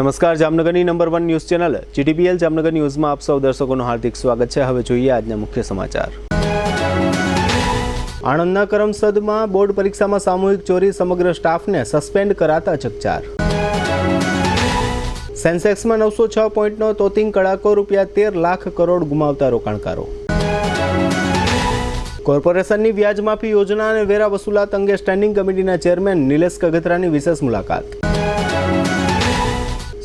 નમસ્કાર, જામનગરની number 1 news channel GTPL Jamnagar ન્યૂઝમાં આપ સૌ દર્શકોનું હાર્દિક સ્વાગત છે। હવે જોઈએ આજના મુખ્ય સમાચાર। આણંદના કરમસદમાં બોર્ડ પરીક્ષામાં સામૂહિક ચોરી, સમગ્ર સ્ટાફને સસ્પેન્ડ કરાતા ચકચાર। સેન્સેક્સમાં 906 પોઈન્ટનો તોતિંગ કડાકો, ₹13 લાખ કરોડ ગુમાવતા રોકાણકારો। કોર્પોરેશનની વ્યાજ માફી યોજના અને વેરા વસૂલાત અંગે સ્ટેન્ડિંગ કમિટીના ચેરમેન નિલેશ કગથરાની વિશેષ મુલાકાત।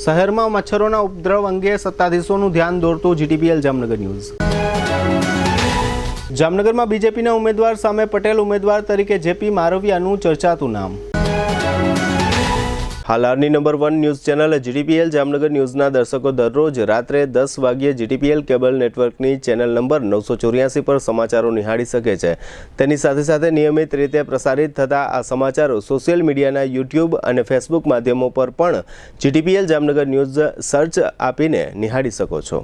શહેરમાં મચ્છરોના ઉપદ્રવ અંગે સત્તાધીશોનું ધ્યાન દોરતું જીટીપીએલ જામનગર ન્યૂઝ। જામનગરમાં બીજેપીના ઉમેદવાર સામે પટેલ ઉમેદવાર તરીકે જેપી મારવિયાનું ચર્ચાતું નામ। હાલારની number 1 news channel GTPL Jamnagar ન્યૂઝના દર્શકો દરરોજ રાત્રે 10 વાગ્યે જીટીપીએલ કેબલ નેટવર્કની ચેનલ નંબર 984 પર સમાચારો નિહાળી શકે છે। તેની સાથે સાથે નિયમિત રીતે પ્રસારિત થતા આ સમાચારો સોશિયલ મીડિયાના યુટ્યુબ અને ફેસબુક માધ્યમો પર પણ જીટીપીએલ જામનગર ન્યૂઝ સર્ચ આપીને નિહાળી શકો છો।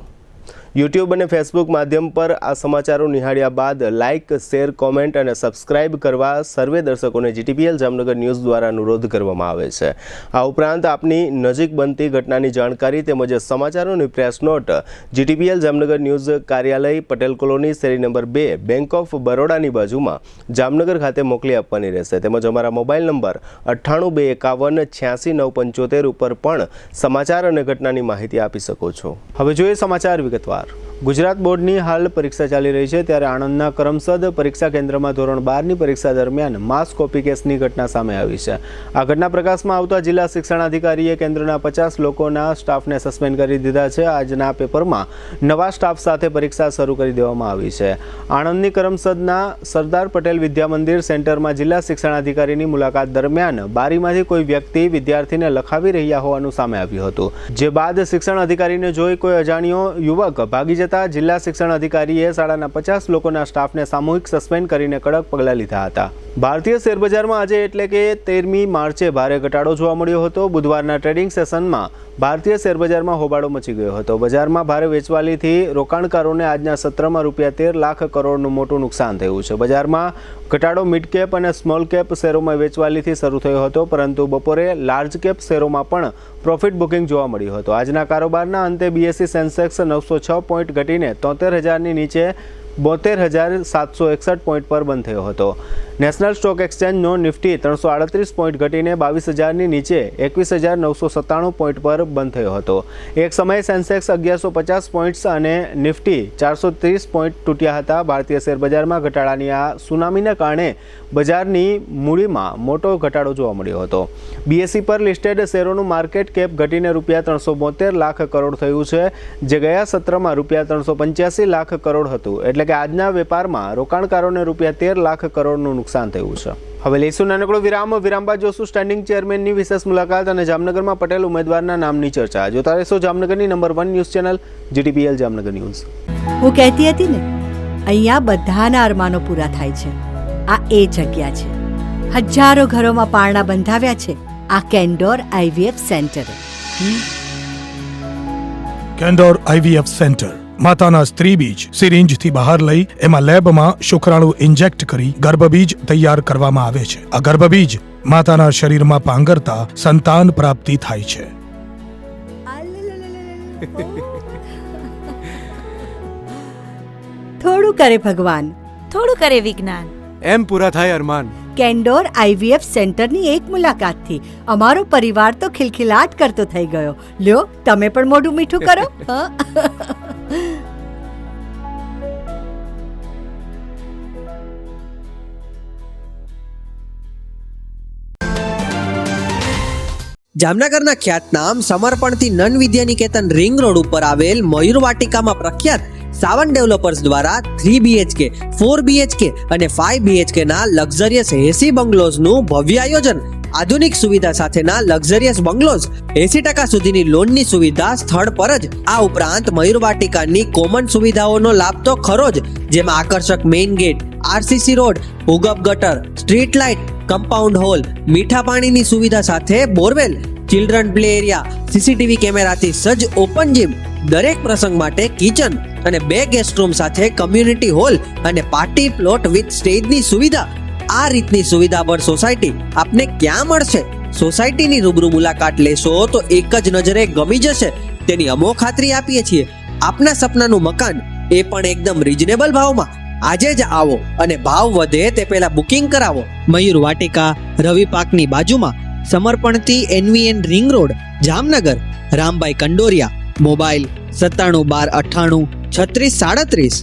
યુટ્યુબ અને ફેસબુક માધ્યમ પર આ સમાચારો નિહાળ્યા બાદ લાઇક, શેર, કોમેન્ટ અને સબસ્ક્રાઇબ કરવા સર્વે દર્શકોને જીટીપીએલ જામનગર ન્યૂઝ દ્વારા અનુરોધ કરવામાં આવે છે। આ ઉપરાંત આપની નજીક બનતી ઘટનાની જાણકારી તેમજ સમાચારોની press note GTPL Jamnagar news કાર્યાલય, પટેલ કોલોની, શેરી નંબર 2, બેંક ઓફ બરોડાની બાજુમાં જામનગર ખાતે મોકલી આપવાની રહેશે। તેમજ અમારા મોબાઈલ નંબર 9825186975 ઉપર પણ સમાચાર અને ઘટનાની માહિતી આપી શકો છો। હવે જોઈએ સમાચાર વિગતવાર। ગુજરાત બોર્ડની હાલ પરીક્ષા ચાલી રહી છે, ત્યારે આણંદના કરમસદ પરીક્ષા કેન્દ્રમાં ધોરણ 12ની પરીક્ષા દરમિયાન માસ કોપી કેસની ઘટના સામે આવી છે। આ ઘટના પ્રકાશમાં આવતા જિલ્લા શિક્ષણાધિકારીએ કેન્દ્રના 50 લોકોના સ્ટાફને સસ્પેન્ડ કરી દીધા છે। આજના પેપરમાં નવા સ્ટાફ સાથે પરીક્ષા શરૂ કરી દેવામાં આવી છે। આણંદની કરમસદના સરદાર પટેલ વિદ્યા મંદિર સેન્ટરમાં જિલ્લા શિક્ષણાધિકારીની મુલાકાત દરમિયાન બારીમાંથી કોઈ વ્યક્તિ વિદ્યાર્થીને લખાવી રહ્યા હોવાનું સામે આવ્યું હતું, જે બાદ શિક્ષણ અધિકારીને જોઈ કોઈ અજાણ્યો યુવક ભાગી જતા જિલ્લા શિક્ષણ અધિકારીએ શાળાના 50 લોકોના સ્ટાફને સામૂહિક સસ્પેન્ડ કરીને કડક પગલાં લીધા હતા। ભારતીય શેરબજારમાં આજે એટલે કે 13મી માર્ચે ભારે ઘટાડો જોવા મળ્યો હતો। બુધવારના ટ્રેડિંગ સેશનમાં ભારતીય શેરબજારમાં હોબાળો મચી ગયો હતો। બજારમાં ભારે વેચવાલીથી રોકાણકારોને આજના સત્રમાં ₹13 લાખ કરોડનું મોટું નુકસાન થયું છે। બજારમાં ઘટાડો મિડ કેપ અને સ્મોલ કેપ શેરોમાં વેચવાલીથી શરૂ થયો હતો, પરંતુ બપોરે લાર્જ કેપ શેરોમાં પણ પ્રોફિટ બુકિંગ જોવા મળ્યું હતું। આજના કારોબારના અંતે બીએસઈ સેન્સેક્સ 906 પોઈન્ટ ઘટીને 73,000ની નીચે 72,761 પોઈન્ટ પર બંધ થયો હતો। નેશનલ સ્ટોક એક્સચેન્જનો નિફ્ટી 338 પોઈન્ટ ઘટીને 22,000ની નીચે 21,997 પોઈન્ટ પર બંધ થયો હતો। એક સમયે સેન્સેક્સ 1150 પોઈન્ટ્સ અને નિફ્ટી 430 પોઈન્ટ તૂટ્યા હતા। ભારતીય શેરબજારમાં ઘટાડાની આ સુનામીને કારણે બજારની મૂડીમાં મોટો ઘટાડો જોવા મળ્યો હતો। બીએસઈ પર લિસ્ટેડ શેરોનું માર્કેટ કેપ ઘટીને ₹372 લાખ કરોડ થયું છે, જે ગયા સત્રમાં ₹385 લાખ કરોડ હતું। એટલે કે આજના વેપારમાં રોકાણકારોને ₹13 લાખ કરોડનું નુકસાન થયું છે। હવે લઈશું નાનકડો વિરામ બાદ જોશું સ્ટેન્ડિંગ ચેરમેનની વિશેષ મુલાકાત અને જામનગરમાં પટેલ ઉમેદવારના નામની ચર્ચા। જોતા રહેશો જામનગરની number 1 news channel GTPL Jamnagar news. હું કહેતી હતી ને, અહીંયા બધાના અરમાનો પૂરા થાય છે। આ એ જગ્યા છે, હજારો ઘરોમાં પારણા બંધાવ્યા છે આ કેન્ડોર આઈવીએફ સેન્ટરે। કેન્ડોર આઈવીએફ સેન્ટર માતાના સ્ત્રી બીજ સિરિંજથી બહાર લઈ એમાં લેબમાં શુક્રાણુ ઇન્જેક્ટ કરી ગર્ભબીજ તૈયાર કરવામાં આવે છે। આ ગર્ભબીજ માતાના શરીરમાં પાંગરતા સંતાન પ્રાપ્તિ થાય છે। થોડું કરે ભગવાન, થોડું કરે વિજ્ઞાન, એમ પૂરા થાય અરમાન। કેન્ડોર આઈવીએફ સેન્ટરની એક મુલાકાતથી અમારો પરિવાર તો ખિલખિલાટ કરતો થઈ ગયો। લ્યો, તમે પણ મોઢું મીઠું કરો। જામનગરના ખ્યાતનામ સમર્પણથી નન વિદ્યાનિકેતન રિંગ રોડ ઉપર આવેલ મયુર વાટિકામાં પ્રખ્યાત સાવન ડેવલપર્સ દ્વારા 3 BHK, 4 BHK અને 5 BHK ના લક્ઝરિયસ 80 બંગલોઝનું ભવ્ય આયોજન। આધુનિક સુવિધા સાથેના લક્ઝરિયસ બંગલોઝ, 80% સુધીની લોનની સુવિધા સ્થળ પર જ। આ ઉપરાંત મયુર વાટિકાની કોમન સુવિધાઓનો લાભ તો ખરો જ, જેમાં આકર્ષક મેઇન ગેટ, આરસીસી રોડ, ભૂગર્ભ ગટર, સ્ટ્રીટ લાઇટ, કમ્પાઉન્ડ હોલ, મીઠા પાણીની સુવિધા સાથે borewell, children play area, CCTV કેમેરાથી સજ્જ ઓપન જીમ, દરેક પ્રસંગ માટે કિચન અને 2 ગેસ્ટ રૂમ સાથે કમ્યુનિટી હોલ અને પાર્ટી પ્લોટ વિથ સ્ટેજની સુવિધા। આ રીતની સુવિધાભર સોસાયટી આપને ક્યાં મળશે? સોસાયટીની રૂબરૂ મુલાકાત લેશો તો એક જ નજરે ગમી જશે તેની અમો ખાતરી આપીએ છીએ. આપના સપનાનું મકાન એ પણ એકદમ રીઝનેબલ ભાવમાં. આજે જ આવો અને ભાવ વધે તે પહેલા બુકિંગ કરાવો. મયુર વાટિકા, રવિ પાર્કની બાજુમાં, સમર્પણથી NVN ring road, Jamnagar. Rambhai Kandoriya. Mobile 971298 3637.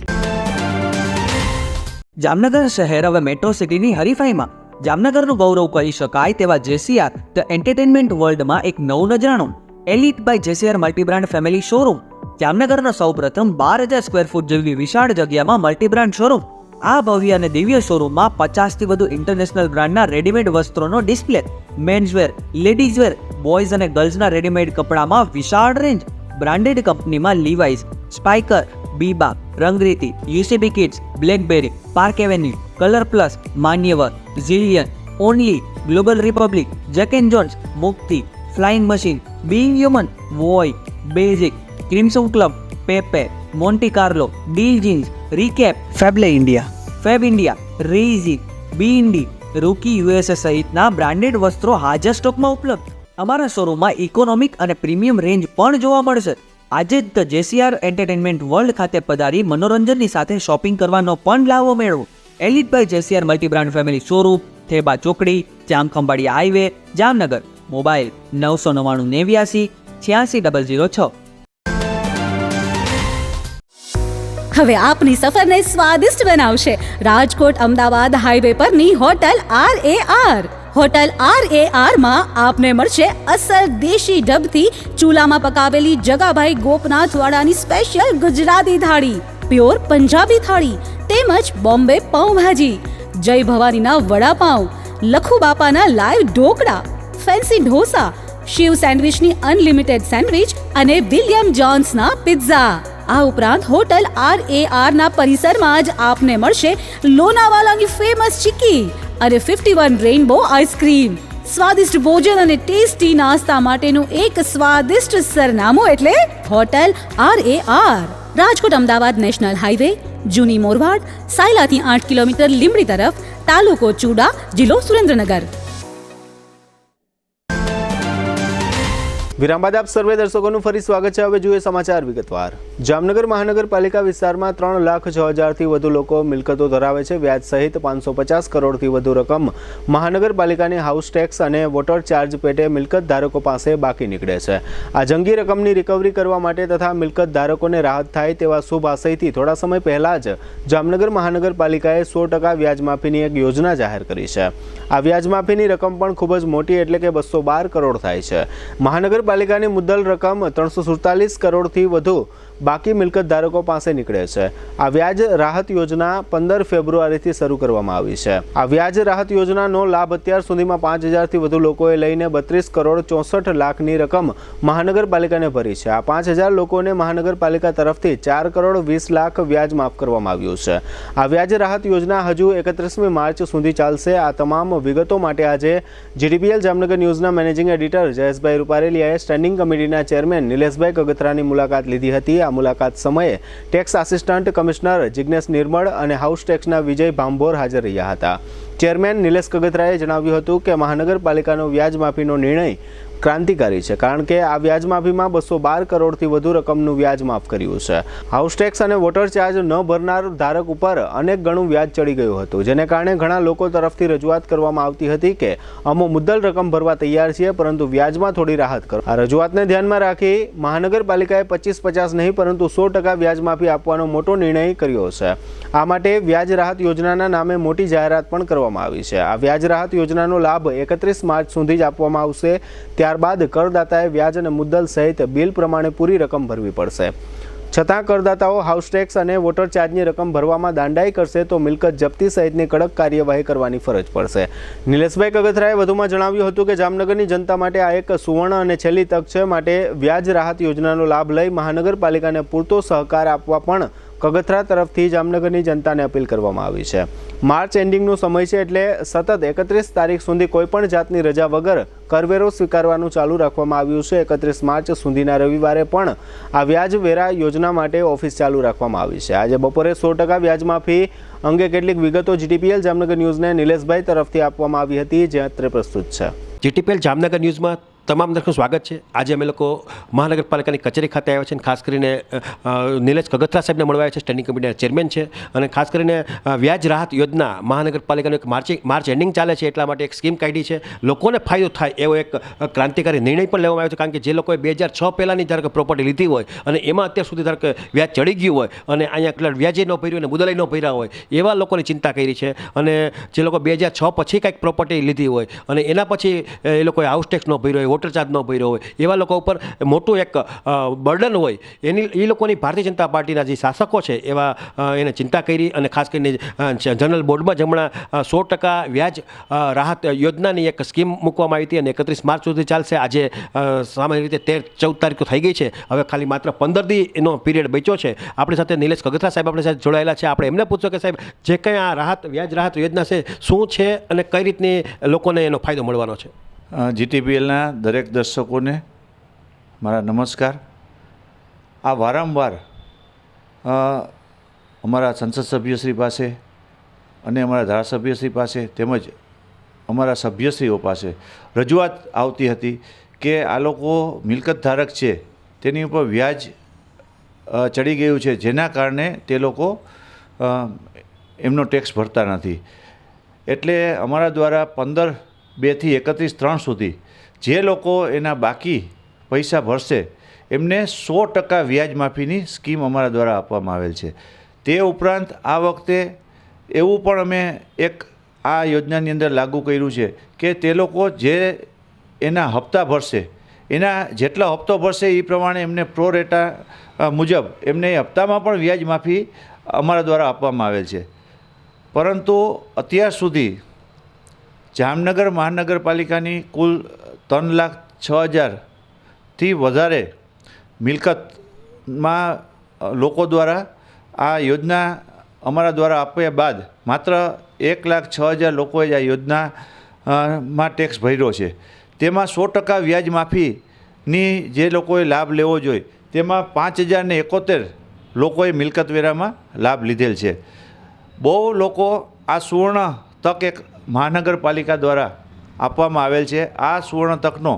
Jamnagar શહેર હવે મેટ્રો સિટીની હરીફાઈમાં. જામનગરનું ગૌરવ કરી શકાય તેવા JCR ધ એન્ટરટેનમેન્ટ વર્લ્ડમાં એક નવું નજરાણું. Elite by JCR multi brand family showroom. જામનગરના સૌપ્રથમ 12,000 સ્ક્વેર ફૂટ જેવી વિશાળ જગ્યામાં મલ્ટીબ્રાન્ડ શોરૂમ. આ ભવ્ય અને દિવ્ય શોરૂમમાં 50થી વધુ ઇન્ટરનેશનલ બ્રાન્ડના રેડીમેડ વસ્ત્રોનો ડિસ્પ્લે. મેન્સવેર, લેડીઝવેર, બોયઝ અને ગર્લ્સના રેડીમેડ કપડામાં વિશાળ રેન્જ. બ્રાન્ડેડ કંપનીમાં Levi's, Spykar, Biba, Rangriti, UCB kids, Blackberry, Park Avenue, Colour Plus, Manyavar, Zillion, Only, Global Republic, Jack and Jones, Mukti, Flying Machine, Being Human, Voi, Basic, Crimson Club, Pepe, Monte Carlo, Deal Jeans, Recap, Fable India, Fab India, રેઝી, BND, Rookie USA સહિતના બ્રાન્ડેડ વસ્ત્રો હાજર સ્ટોકમાં ઉપલબ્ધ. અમારા શોરૂમમાં economic અને પ્રીમિયમ રેન્જ પણ જોવા મળશે. આજે જ ધ JCR એન્ટરટેનમેન્ટ વર્લ્ડ ખાતે પધારી મનોરંજનની સાથે શોપિંગ કરવાનો પણ લાવો મેળવો. Elite by JCR multi brand family showroom, Theba ચોકડી, જામખંભાળિયા હાઈવે, જામનગર. મોબાઈલ 999 89 86 006. હવે આપની સફરને સ્વાદિષ્ટ બનાવશે રાજકોટ અમદાવાદ હાઈવે પરની હોટલ RAR. હોટલ RAR માં આપને મળશે અસલ દેશી ઢબથી ચૂલામાં પકાવેલી જગાભાઈ ગોપનાથવાડાની સ્પેશિયલ ગુજરાતી થાળી, પ્યોર પંજાબી થાળી તેમજ બોમ્બે પાઉંભાજી, જય ભવાનીના વડાપાઉં, લખુ બાપાના લાઈવ ઢોકળા, ફેન્સી ઢોસા, શિવ સેન્ડવિચની અનલિમિટેડ સેન્ડવિચ અને વિલિયમ જોન્સના પિઝા. આ ઉપરાંત હોટલ RAR ના પરિસરમાં જ આપને મળશે લોનાવાલાની ફેમસ ચીકી અને 51 રેઇનબો આઈસ્ક્રીમ. સ્વાદિષ્ટ ભોજન અને ટેસ્ટી નાસ્તા માટેનું એક સ્વાદિષ્ટ સરનામું એટલે hotel RAR. Rajkot Ahmedabad national highway, જૂની મોરવાડ, સાયલાથી 8 કિલોમીટર લીંબડી તરફ, તાલુકો ચૂડા, જિલ્લો સુરેન્દ્રનગર. વિરામ બાદ આપ સર્વે દર્શકોનું ફરી સ્વાગત છે. હવે જોઈએ સમાચાર વિગતવાર. જામનગર મહાનગરપાલિકા વિસ્તારમાં 3,06,000થી વધુ લોકો મિલકતો ધરાવે છે. વ્યાજ સહિત 550 કરોડથી વધુ રકમ મહાનગરપાલિકાની હાઉસ ટેક્સ અને વોટર ચાર્જ પેટે મિલકત ધારકો પાસે બાકી નીકળે છે. આ જંગી રકમની રિકવરી કરવા માટે તથા મિલકત ધારકોને રાહત થાય તેવા શુભ આશયથી થોડા સમય પહેલા જ જામનગર મહાનગરપાલિકાએ 100% વ્યાજ માફીની એક યોજના જાહેર કરી છે. આ વ્યાજ માફીની રકમ પણ ખૂબ જ મોટી એટલે કે 212 કરોડ થાય છે. મહાનગરપાલિકાની મુદ્દલ રકમ 347 કરોડથી વધુ બાકી મિલકત ધારકો પાસે નીકળે છે. આ વ્યાજ રાહત યોજના 15 ફેબ્રુઆરીથી શરૂ કરવામાં આવી છે. આ વ્યાજ રાહત યોજનાનો લાભ અત્યાર સુધીમાં 5,000થી વધુ લોકોએ લઈને 32 કરોડ 64 લાખની રકમ મહાનગરપાલિકાને ભરી છે. આ 5,000 લોકોને મહાનગરપાલિકા તરફથી 4 કરોડ 20 લાખ વ્યાજ માફ કરવામાં આવ્યું છે. આ વ્યાજ રાહત યોજના હજુ 31મી માર્ચ સુધી ચાલશે. આ તમામ વિગતો માટે આજે GDPL જામનગર ન્યૂઝના મેનેજિંગ એડિટર જયેશભાઈ રૂપારેલિયાએ સ્ટેન્ડિંગ કમિટીના ચેરમેન નિલેશભાઈ કગથરાની મુલાકાત લીધી હતી. આ મુલાકાત સમયે tax assistant commissioner Jignesh Nirmal અને હાઉસ ટેક્સના વિજય ભાંભોર હાજર રહ્યા હતા. ચેરમેન નિલેશ કગથરાએ જણાવ્યું હતું કે મહાનગરપાલિકાનો વ્યાજ માફીનો નિર્ણય ક્રાંતિકારી છે, કારણ કે આ વ્યાજ માફીમાં 212 કરોડથી વધુ રકમનું વ્યાજ માફ કર્યું છે. હાઉસ ટેક્સ અને વોટર ચાર્જ ન ભરનાર ધારક ઉપર અનેક ગણું વ્યાજ ચડી ગયું હતું, જેને કારણે ઘણા લોકો તરફથી રજૂઆત કરવામાં આવતી હતી કે અમે મુદ્દલ રકમ ભરવા તૈયાર છીએ, પરંતુ વ્યાજમાં થોડી રાહત કરો. આ રજૂઆતને ધ્યાનમાં રાખી મહાનગરપાલિકાએ 25-50 નહીં પરંતુ 100% વ્યાજ માફી આપવાનો મોટો નિર્ણય કર્યો છે. આ માટે વ્યાજ રાહત યોજનાના નામે મોટી જાહેરાત પણ કરવામાં આવી છે. આ વ્યાજ રાહત યોજનાનો લાભ 31 માર્ચ સુધી જ આપવામાં આવશે. ત્યારબાદ કરદાતાએ વ્યાજ અને મુદ્દલ સહિત બિલ પ્રમાણે પૂરી રકમ ભરવી પડશે. છતાં કરદાતાઓ હાઉસ ટેક્સ અને વોટર ચાર્જની રકમ ભરવામાં દાંડાઈ કરશે તો મિલકત જપ્તી સહિતની કડક કાર્યવાહી કરવાની ફરજ પડશે. નિલેશભાઈ કગથરાએ વધુમાં જણાવ્યું હતું કે જામનગરની જનતા માટે આ એક સુવર્ણ અને છેલ્લી તક છે, માટે વ્યાજ રાહત યોજનાનો લાભ લઈ મહાનગરપાલિકાને પૂરતો સહકાર આપવા પણ કગથરા તરફથી જામનગરની જનતાને અપીલ કરવામાં આવી છે. માર્ચ એન્ડિંગનો સમય છે એટલે સતત 31 તારીખ સુધી કોઈપણ જાતની રજા વગર કરવેરો સ્વીકારવાનું ચાલુ રાખવામાં આવ્યું છે. 31 માર્ચ સુધીના રવિવારે પણ આ વ્યાજ વેરા યોજના માટે ઓફિસ ચાલુ રાખવામાં આવી છે. આજે બપોરે 100% વ્યાજ માફી અંગે કેટલીક વિગતો GTPL જામનગર ન્યૂઝને નિલેશભાઈ તરફથી આપવામાં આવી હતી, જે અત્રે પ્રસ્તુત છે. GTPL જામનગર ન્યૂઝમાં તમામ દર્શકોનું સ્વાગત છે. આજે અમે લોકો મહાનગરપાલિકાની કચેરી ખાતે આવ્યા છે અને ખાસ કરીને નિલેશ કગથરા સાહેબને મળવા આવ્યા છે. સ્ટેન્ડિંગ કમિટીના ચેરમેન છે અને ખાસ કરીને વ્યાજ રાહત યોજના મહાનગરપાલિકાનું એક માર્ચ એન્ડિંગ ચાલે છે એટલા માટે એક સ્કીમ કાઢી છે. લોકોને ફાયદો થાય એવો એક ક્રાંતિકારી નિર્ણય પણ લેવામાં આવ્યો છે, કારણ કે જે લોકોએ 2006 પહેલાંની ધારો કે પ્રોપર્ટી લીધી હોય અને એમાં અત્યાર સુધી ધારો કે વ્યાજ ચડી ગયું હોય અને અહીંયા વ્યાજે ન ભર્યું અને મુદલાઈ ન ભર્યા હોય એવા લોકોની ચિંતા કરી છે. અને જે લોકો 2006 પછી કંઈક પ્રોપર્ટી લીધી હોય અને એના પછી એ લોકોએ હાઉસ ટેક્સ ન ભર્યો હોય, વોટર ચાર્જ ન ભર્યો હોય, એવા લોકો ઉપર મોટું એક બર્ડન હોય, એ લોકોની ભારતીય જનતા પાર્ટીના જે શાસકો છે એવા એને ચિંતા કરી અને ખાસ કરીને જનરલ બોર્ડમાં જ હમણાં 100% વ્યાજ રાહત યોજનાની એક સ્કીમ મૂકવામાં આવી હતી અને 31 માર્ચ સુધી ચાલશે. આજે સામાન્ય રીતે 13-14 તારીખ થઈ ગઈ છે. હવે ખાલી માત્ર 15 દી એનો પીરિયડ બચ્યો છે. આપણી સાથે નિલેશ કગથરા સાહેબ આપણી સાથે જોડાયેલા છે. આપણે એમને પૂછ્યું કે સાહેબ, જે કંઈ આ વ્યાજ રાહત યોજના છે શું છે અને કઈ રીતની લોકોને એનો ફાયદો મળવાનો છે? GTPLના દરેક દર્શકોને મારા નમસ્કાર. આ વારંવાર અમારા સંસદ સભ્યશ્રી પાસે અને અમારા ધારાસભ્યશ્રી પાસે તેમજ અમારા સભ્યશ્રીઓ પાસે રજૂઆત આવતી હતી કે આ લોકો મિલકત ધારક છે તેની ઉપર વ્યાજ ચડી ગયું છે, જેના કારણે તે લોકો એમનો ટેક્સ ભરતા નથી. એટલે અમારા દ્વારા 15/2 થી 31/3 સુધી જે લોકો એના બાકી પૈસા ભરશે એમને 100% વ્યાજ માફીની સ્કીમ અમારા દ્વારા આપવામાં આવેલ છે. તે ઉપરાંત આ વખતે એવું પણ અમે એક આ યોજનાની અંદર લાગુ કર્યું છે કે તે લોકો જે એના હપ્તા ભરશે, એના જેટલા હપ્તો ભરશે એ પ્રમાણે એમને પ્રો રેટા મુજબ એમને એ હપ્તામાં પણ વ્યાજ માફી અમારા દ્વારા આપવામાં આવેલ છે. પરંતુ અત્યાર સુધી જામનગર મહાનગરપાલિકાની કુલ 3,06,000થી વધારે મિલકતમાં લોકો દ્વારા આ યોજના અમારા દ્વારા આપ્યા બાદ માત્ર 1,06,000 લોકોએ જ આ યોજનામાં ટેક્સ ભર્યો છે. તેમાં 100% વ્યાજ માફીની જે લોકોએ લાભ લેવો જોઈએ તેમાં 5,071 લોકોએ મિલકત વેરામાં લાભ લીધેલ છે. બહુ લોકો આ સુવર્ણ તક એક મહાનગરપાલિકા દ્વારા આપવામાં આવેલ છે. આ સુવર્ણ તકનો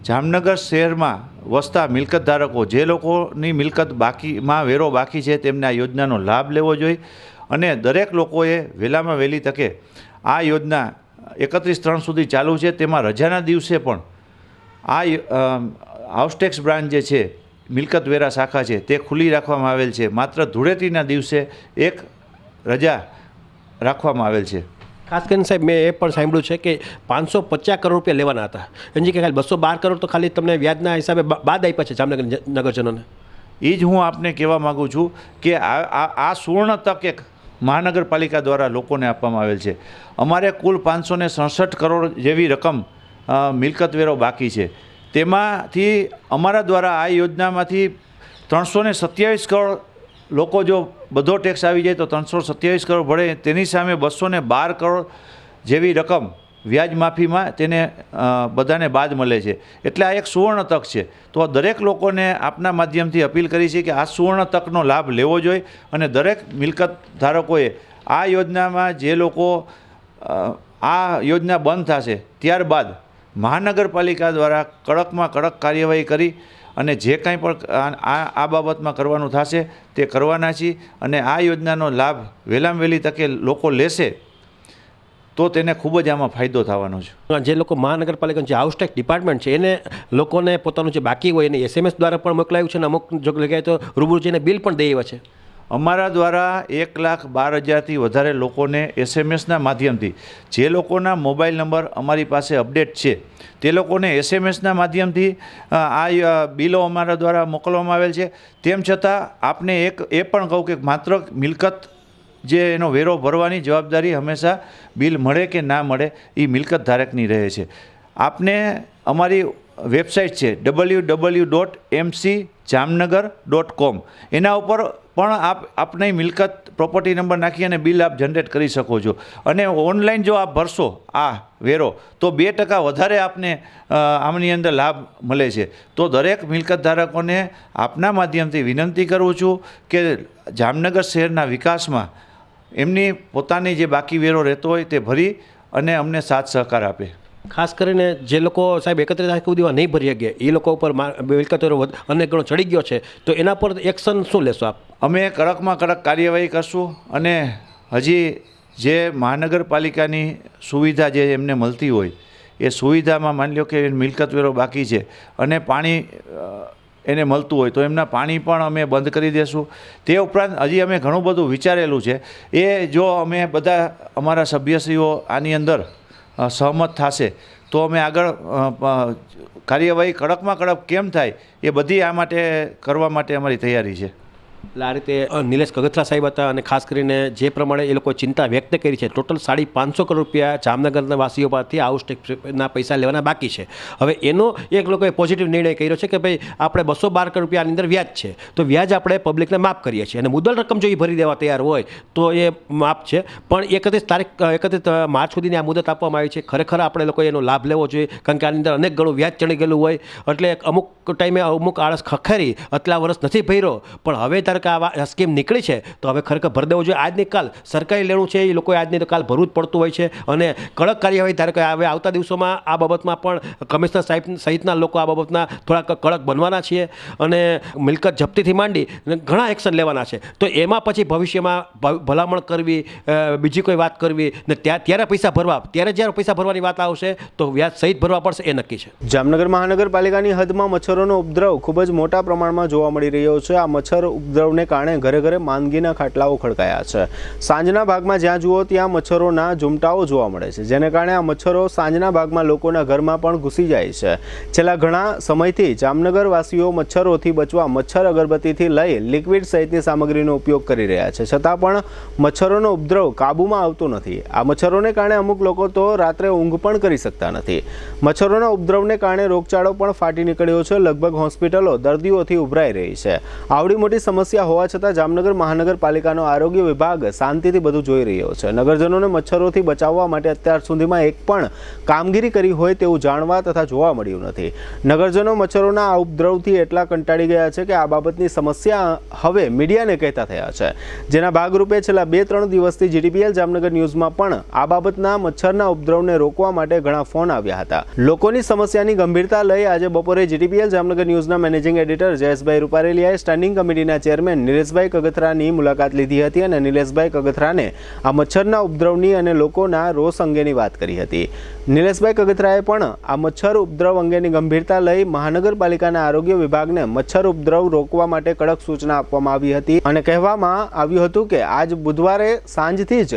જામનગર શહેરમાં વસતા મિલકત ધારકો, જે લોકોની મિલકત બાકીમાં વેરો બાકી છે, તેમને આ યોજનાનો લાભ લેવો જોઈએ અને દરેક લોકોએ વહેલામાં વહેલી તકે આ યોજના 31/3 સુધી ચાલુ છે. તેમાં રજાના દિવસે પણ આ હાઉસ ટેક્સ બ્રાન્ચ જે છે, મિલકત વેરા શાખા છે, તે ખુલ્લી રાખવામાં આવેલ છે. માત્ર ધૂળેટીના દિવસે એક રજા રાખવામાં આવેલ છે. ખાસ કરીને સાહેબ મેં એ પણ સાંભળ્યું છે કે 550 કરોડ રૂપિયા લેવાના હતા, એની કે ખાલી 212 કરોડ તો ખાલી તમને વ્યાજના હિસાબે બાદ આપ્યા છે જામનગર નગરજનોને. એ જ હું આપને કહેવા માગું છું કે આ સુવર્ણ તક એક મહાનગરપાલિકા દ્વારા લોકોને આપવામાં આવેલ છે. અમારે કુલ 567 કરોડ જેવી રકમ મિલકત વેરો બાકી છે. તેમાંથી અમારા દ્વારા આ યોજનામાંથી 327 કરોડ લોકો જો બધો ટેક્સ આવી જાય તો 327 કરોડ ભરે, તેની સામે 212 કરોડ જેવી રકમ વ્યાજ માફીમાં તેને બધાને બાદ મળે છે. એટલે આ એક સુવર્ણ તક છે. તો દરેક લોકોને આપના માધ્યમથી અપીલ કરી છે કે આ સુવર્ણ તકનો લાભ લેવો જોઈએ અને દરેક મિલકત ધારકોએ આ યોજનામાં, જે લોકો આ યોજના બંધ થશે ત્યારબાદ મહાનગરપાલિકા દ્વારા કડકમાં કડક કાર્યવાહી કરી અને જે કાંઈ પણ આ બાબતમાં કરવાનું થશે તે કરવાના છીએ. અને આ યોજનાનો લાભ વહેલામાં વહેલી તકે લોકો લેશે તો તેને ખૂબ જ આમાં ફાયદો થવાનો છે. જે લોકો મહાનગરપાલિકાનું જે હાઉસ ટેક્સ ડિપાર્ટમેન્ટ છે એને લોકોને પોતાનું જે બાકી હોય એને SMS દ્વારા પણ મોકલાયું છે અને અમુક જગ્યાએ તો રૂબરૂ જઈને બિલ પણ દઈ આવ્યા છે. અમારા દ્વારા 1,12,000થી વધારે લોકોને SMSના માધ્યમથી, જે લોકોના મોબાઈલ નંબર અમારી પાસે અપડેટ છે તે લોકોને SMSના માધ્યમથી આ બિલો અમારા દ્વારા મોકલવામાં આવેલ છે. તેમ છતાં આપને એ પણ કહું કે માત્ર મિલકત જે એનો વેરો ભરવાની જવાબદારી હંમેશા બિલ મળે કે ના મળે એ મિલકત ધારકની રહે છે. આપને અમારી વેબસાઇટ છે www.mcjamnagar.com. એના ઉપર પણ આપની મિલકત પ્રોપર્ટી નંબર નાખી અને બિલ આપ જનરેટ કરી શકો છો. અને ઓનલાઈન જો આપ ભરશો આ વેરો તો 2% વધારે આપને આમની અંદર લાભ મળે છે. તો દરેક મિલકત ધારકોને આપના માધ્યમથી વિનંતી કરું છું કે જામનગર શહેરના વિકાસમાં એમની પોતાની જે બાકી વેરો રહેતો હોય તે ભરી અને અમને સાથ સહકાર આપે. ખાસ કરીને જે લોકો સાહેબ 31 તારીખ સુધીમાં નહીં ભરી શકે એ લોકો ઉપર મિલકત વેરો અનેક ગણો ચડી ગયો છે, તો એના પર એક્શન શું લેશો આપ? અમે કડકમાં કડક કાર્યવાહી કરશું અને હજી જે મહાનગરપાલિકાની સુવિધા જે એમને મળતી હોય એ સુવિધામાં માની લો કે મિલકત વેરો બાકી છે અને પાણી એને મળતું હોય તો એમના પાણી પણ અમે બંધ કરી દેશું. તે ઉપરાંત હજી અમે ઘણું બધું વિચારેલું છે. એ જો અમે બધા અમારા સભ્યશ્રીઓ આની અંદર સહમત થશે તો અમે આગળ કાર્યવાહી કડકમાં કડક કેમ થાય એ બધી આ માટે કરવા માટે અમારી તૈયારી છે. એટલે આ રીતે નિલેશ કગથરા સાહેબ હતા અને ખાસ કરીને જે પ્રમાણે એ લોકોએ ચિંતા વ્યક્ત કરી છે, ટોટલ 550 કરોડ રૂપિયા જામનગરના વાસીઓ પાસેથી હાઉસ ટેક્સના પૈસા લેવાના બાકી છે. હવે એનો એક લોકોએ પોઝિટિવ નિર્ણય કર્યો છે કે ભાઈ આપણે 212 કરોડ રૂપિયાની અંદર વ્યાજ છે તો વ્યાજ આપણે પબ્લિકને માફ કરીએ છીએ અને મુદ્દલ રકમ જો એ ભરી દેવા તૈયાર હોય તો એ માફ છે. પણ 31 માર્ચ સુધીની આ મુદત આપવામાં આવી છે. ખરેખર આપણે લોકોએ એનો લાભ લેવો જોઈએ કારણ કે આની અંદર અનેક ગણું વ્યાજ ચડી ગયેલું હોય એટલે અમુક ટાઈમે અમુક આળસ ખખેરી આટલા વર્ષ નથી ભર્યો પણ હવે તારે કે આ સ્કીમ નીકળી છે તો હવે ખરેખર ભરી દેવું જોઈએ. આજની કાલ સરકારી લેણું છે એ લોકોએ આજની તો કાલ ભરવું જ પડતું હોય છે અને કડક કાર્યવાહી ધારે કે હવે આવતા દિવસોમાં આ બાબતમાં પણ કમિશનર સાહેબ સહિતના લોકો આ બાબતના થોડાક કડક બનવાના છીએ અને મિલકત જપ્તીથી માંડી ઘણા એક્શન લેવાના છે. તો એમાં પછી ભવિષ્યમાં ભલામણ કરવી, બીજી કોઈ વાત કરવી ને ત્યારે પૈસા ભરવા, ત્યારે જ્યારે પૈસા ભરવાની વાત આવશે તો વ્યાજ સહિત ભરવા પડશે એ નક્કી છે. જામનગર મહાનગરપાલિકાની હદમાં મચ્છરોનો ઉપદ્રવ ખૂબ જ મોટા પ્રમાણમાં જોવા મળી રહ્યો છે. આ મચ્છર ઉપદ્રવને કારણે ઘરે ઘરે માંદગીના ખાટલાઓ ખડકાયા છે. સાંજના ભાગમાં જ્યાં જુઓ ત્યાં મચ્છરોના ઝુમટાઓ જોવા મળે છે, જેને કારણે આ મચ્છરો સાંજના ભાગમાં લોકોના ઘરમાં પણ ઘૂસી જાય છે. છેલ્લા ઘણા સમયથી જામનગર વાસીઓ મચ્છરોથી બચવા મચ્છર અગરબત્તીથી લઈ લિક્વિડ સહિતની સામગ્રીનો ઉપયોગ કરી રહ્યા છે, છતાં પણ મચ્છરોનો ઉપદ્રવ કાબૂમાં આવતો નથી. આ મચ્છરોને કારણે અમુક લોકો તો રાત્રે ઊંઘ પણ કરી શકતા નથી. મચ્છરોના ઉપદ્રવને કારણે રોગચાળો પણ ફાટી નીકળ્યો છે. લગભગ હોસ્પિટલો દર્દીઓથી ઉભરાઈ રહી છે. આવડી મોટી સમસ્યા હોવા છતાં જામનગર મહાનગરપાલિકાનો આરોગ્ય વિભાગ શાંતિથી બધું જોઈ રહ્યો છે. નગરજનોને મચ્છરોથી બચાવવા માટે અત્યાર સુધીમાં એક પણ કામગીરી કરી હોય તેવું જાણવા તથા જોવા મળ્યું નથી. નગરજનો મચ્છરોના આ ઉપદ્રવથી એટલા કંટાળી ગયા છે કે આ બાબતની સમસ્યા હવે મીડિયાને કહેતા થયા છે, જેના ભાગરૂપે છેલ્લા 2-3 દિવસથી જીટીપીએલ જામનગર ન્યૂઝમાં પણ આ બાબતના મચ્છરના ઉપદ્રવને રોકવા માટે ઘણા ફોન આવ્યા હતા. લોકોની સમસ્યાની ગંભીરતા લઈ આજે બપોરે જીટીપીએલ જામનગર ન્યૂઝના મેનેજિંગ એડિટર જયેશભાઈ રૂપારેલિયાએ સ્ટેન્ડિંગ કમિટીના ચેરમેન નિલેશભાઈ કગથરાની મુલાકાત લીધી હતી અને નિલેશભાઈ કગથરાને આ મચ્છરના ઉપદ્રવની અને લોકોના રોષ અંગેની વાત કરી હતી. નિલેશભાઈ કગથરાએ પણ આ મચ્છર ઉપદ્રવ અંગેની ગંભીરતા લઈ મહાનગરપાલિકાના આરોગ્ય વિભાગને મચ્છર ઉપદ્રવ રોકવા માટે કડક સૂચના આપવામાં આવી હતી અને કહેવામાં આવ્યું હતું કે આજ બુધવારે સાંજથી જ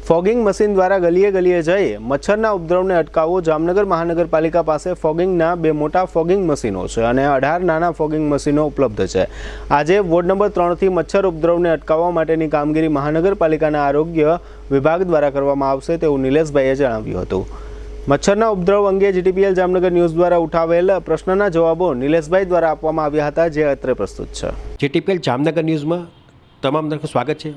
ફોગિંગ મશીન દ્વારા ગલીએ ગલીએ જઈ મચ્છરના ઉપદ્રવને અટકાવવો. જામનગર મહાનગરપાલિકા પાસે ફોગિંગના 2 મોટા ફોગિંગ મશીનો છે અને 18 નાના ફોગિંગ મશીનો ઉપલબ્ધ છે. આજે વોર્ડ નંબર 3થી મચ્છર ઉપદ્રવને અટકાવવા માટેની કામગીરી મહાનગરપાલિકાના આરોગ્ય વિભાગ દ્વારા કરવામાં આવશે તેવું નિલેશભાઈએ જણાવ્યું હતું. મચ્છરના ઉપદ્રવ અંગે જીટીપીએલ જામનગર ન્યૂઝ દ્વારા ઉઠાવેલ પ્રશ્નના જવાબો નિલેશભાઈ દ્વારા આપવામાં આવ્યા હતા, જે અત્રે પ્રસ્તુત છે. જીટીપીએલ જામનગર ન્યૂઝમાં તમામ દર્શકોનું સ્વાગત છે.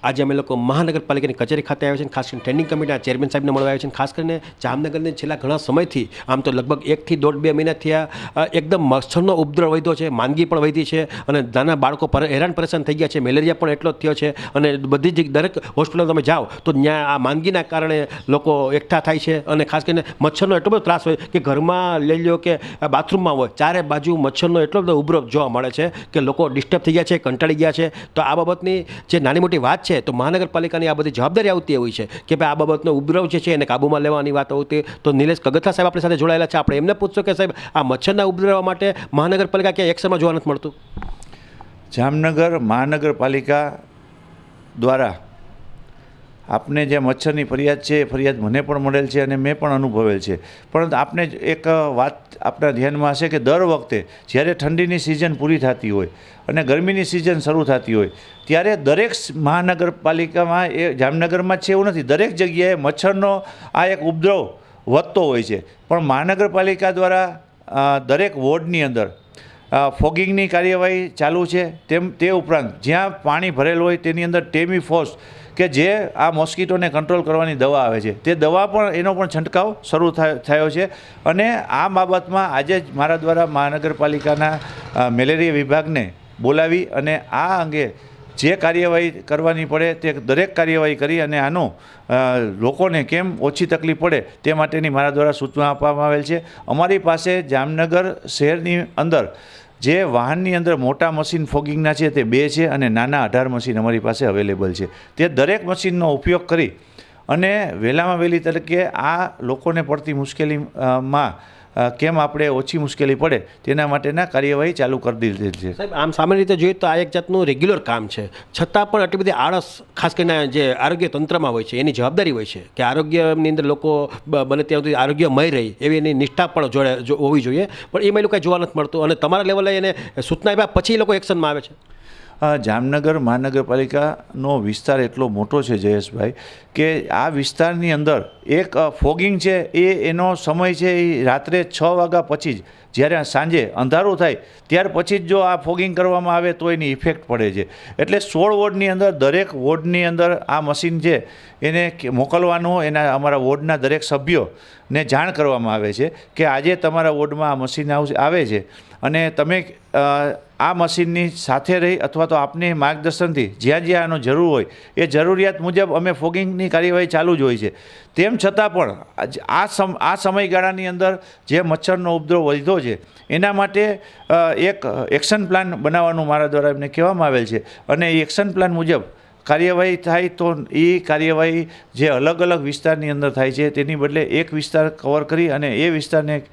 આજે અમે લોકો મહાનગરપાલિકાની કચેરી ખાતે આવ્યા છે, ખાસ કરીને સ્ટેન્ડિંગ કમિટીના ચેરમેન સાહેબને મળવા આવ્યા છે. ખાસ કરીને જામનગરને છેલ્લા ઘણા સમયથી આમ તો લગભગ 1 થી 1.5-2 મહિનાથી એકદમ મચ્છરનો ઉપદ્રવ વધ્યો છે, માંદગી પણ વધી છે અને નાના બાળકો હેરાન પરેશાન થઈ ગયા છે. મેલેરિયા પણ એટલો જ થયો છે અને બધી જ દરેક હોસ્પિટલમાં તમે જાઓ તો ત્યાં આ માંદગીના કારણે લોકો એકઠા થાય છે અને ખાસ કરીને મચ્છરનો એટલો બધો ત્રાસ હોય કે ઘરમાં લઈ લો કે બાથરૂમમાં હોય ચારે બાજુ મચ્છરનો એટલો બધો ઉપદ્રવ જોવા મળે છે કે લોકો ડિસ્ટર્બ થઈ ગયા છે, કંટાળી ગયા છે. તો આ બાબતની જે નાની મોટી વાત છે તો મહાનગરપાલિકાની આ બધી જવાબદારી આવતી હોય છે કે ભાઈ આ બાબતનો ઉપદ્રવ જે છે એને કાબૂમાં લેવાની વાત આવતી. તો નિલેશ કગથરા સાહેબ આપણી સાથે જોડાયેલા છે. આપણે એમને પૂછશો કે સાહેબ આ મચ્છરના ઉપદ્રવ માટે મહાનગરપાલિકા ક્યાં એક્શનમાં જોવા નથી મળતું? જામનગર મહાનગરપાલિકા દ્વારા આપને જે મચ્છરની ફરિયાદ છે એ ફરિયાદ મને પણ મળેલ છે અને મેં પણ અનુભવેલ છે. પરંતુ આપને એક વાત આપણા ધ્યાનમાં હશે કે દર વખતે જ્યારે ઠંડીની સિઝન પૂરી થતી હોય અને ગરમીની સિઝન શરૂ થતી હોય ત્યારે દરેક મહાનગરપાલિકામાં એ જામનગરમાં છે એવું નથી, દરેક જગ્યાએ મચ્છરનો આ એક ઉપદ્રવ વધતો હોય છે. પણ મહાનગરપાલિકા દ્વારા દરેક વોર્ડની અંદર ફોગિંગની કાર્યવાહી ચાલુ છે. તે ઉપરાંત જ્યાં પાણી ભરેલું હોય તેની અંદર ટેમીફોસ કે જે આ મોસ્કીટોને કંટ્રોલ કરવાની દવા આવે છે તે દવા પણ એનો પણ છંટકાવ શરૂ થયો છે. અને આ બાબતમાં આજે જ મારા દ્વારા મહાનગરપાલિકાના મેલેરિયા વિભાગને બોલાવી અને આ અંગે જે કાર્યવાહી કરવાની પડે તે દરેક કાર્યવાહી કરી અને આનું લોકોને કેમ ઓછી તકલીફ પડે તે માટેની મારા દ્વારા સૂચના આપવામાં આવેલ છે. અમારી પાસે જામનગર શહેરની અંદર જે વાહનની અંદર મોટા મશીન ફોગિંગના છે તે 2 છે અને નાના 18 મશીન અમારી પાસે અવેલેબલ છે. તે દરેક મશીનનો ઉપયોગ કરી અને વહેલામાં વહેલી તરીકે આ લોકોને પડતી મુશ્કેલીમાં કેમ આપણે ઓછી મુશ્કેલી પડે તેના માટેના કાર્યવાહી ચાલુ કરી દીધી છે. સાહેબ, આમ સામાન્ય રીતે જોઈએ તો આ એક જાતનું રેગ્યુલર કામ છે, છતાં પણ આટલી બધી આળસ ખાસ કરીને જે આરોગ્ય તંત્રમાં હોય છે એની જવાબદારી હોય છે કે આરોગ્યની અંદર લોકો બને ત્યાં સુધી આરોગ્યમય રહે એવી એની નિષ્ઠા પણ હોવી જોઈએ, પણ એમાં એ લોકો જોવા નથી મળતું અને તમારા લેવલે એને સૂચના આપ્યા પછી એ લોકો એક્શનમાં આવે છે. જામનગર મહાનગરપાલિકાનો વિસ્તાર એટલો મોટો છે જયેશભાઈ કે આ વિસ્તારની અંદર એક ફોગિંગ છે એનો સમય છે એ રાત્રે 6 વાગ્યા પછી જ, જ્યારે સાંજે અંધારું થાય ત્યાર પછી જ જો આ ફોગિંગ કરવામાં આવે તો એની ઇફેક્ટ પડે છે. એટલે 16 વોર્ડની અંદર દરેક વોર્ડની અંદર આ મશીન છે એને મોકલવાનું એના અમારા વોર્ડના દરેક સભ્યોને જાણ કરવામાં આવે છે કે આજે તમારા વોર્ડમાં આ મશીન આવે છે અને તમે આ મશીનની સાથે રહી અથવા તો આપની માર્ગદર્શનથી જ્યાં જ્યાં આનો જરૂર હોય એ જરૂરિયાત મુજબ અમે ફોગિંગની કાર્યવાહી ચાલુ જ હોય છે. તેમ છતાં પણ આ સમયગાળાની અંદર જે મચ્છરનો ઉપદ્રવ વધ્યો છે એના માટે એક એક્શન પ્લાન બનાવવાનું મારા દ્વારા એમને કહેવામાં આવેલ છે અને એ એક્શન પ્લાન મુજબ કાર્યવાહી થાય તો એ કાર્યવાહી જે અલગ અલગ વિસ્તારની અંદર થાય છે તેની બદલે એક વિસ્તાર કવર કરી અને એ વિસ્તારને એક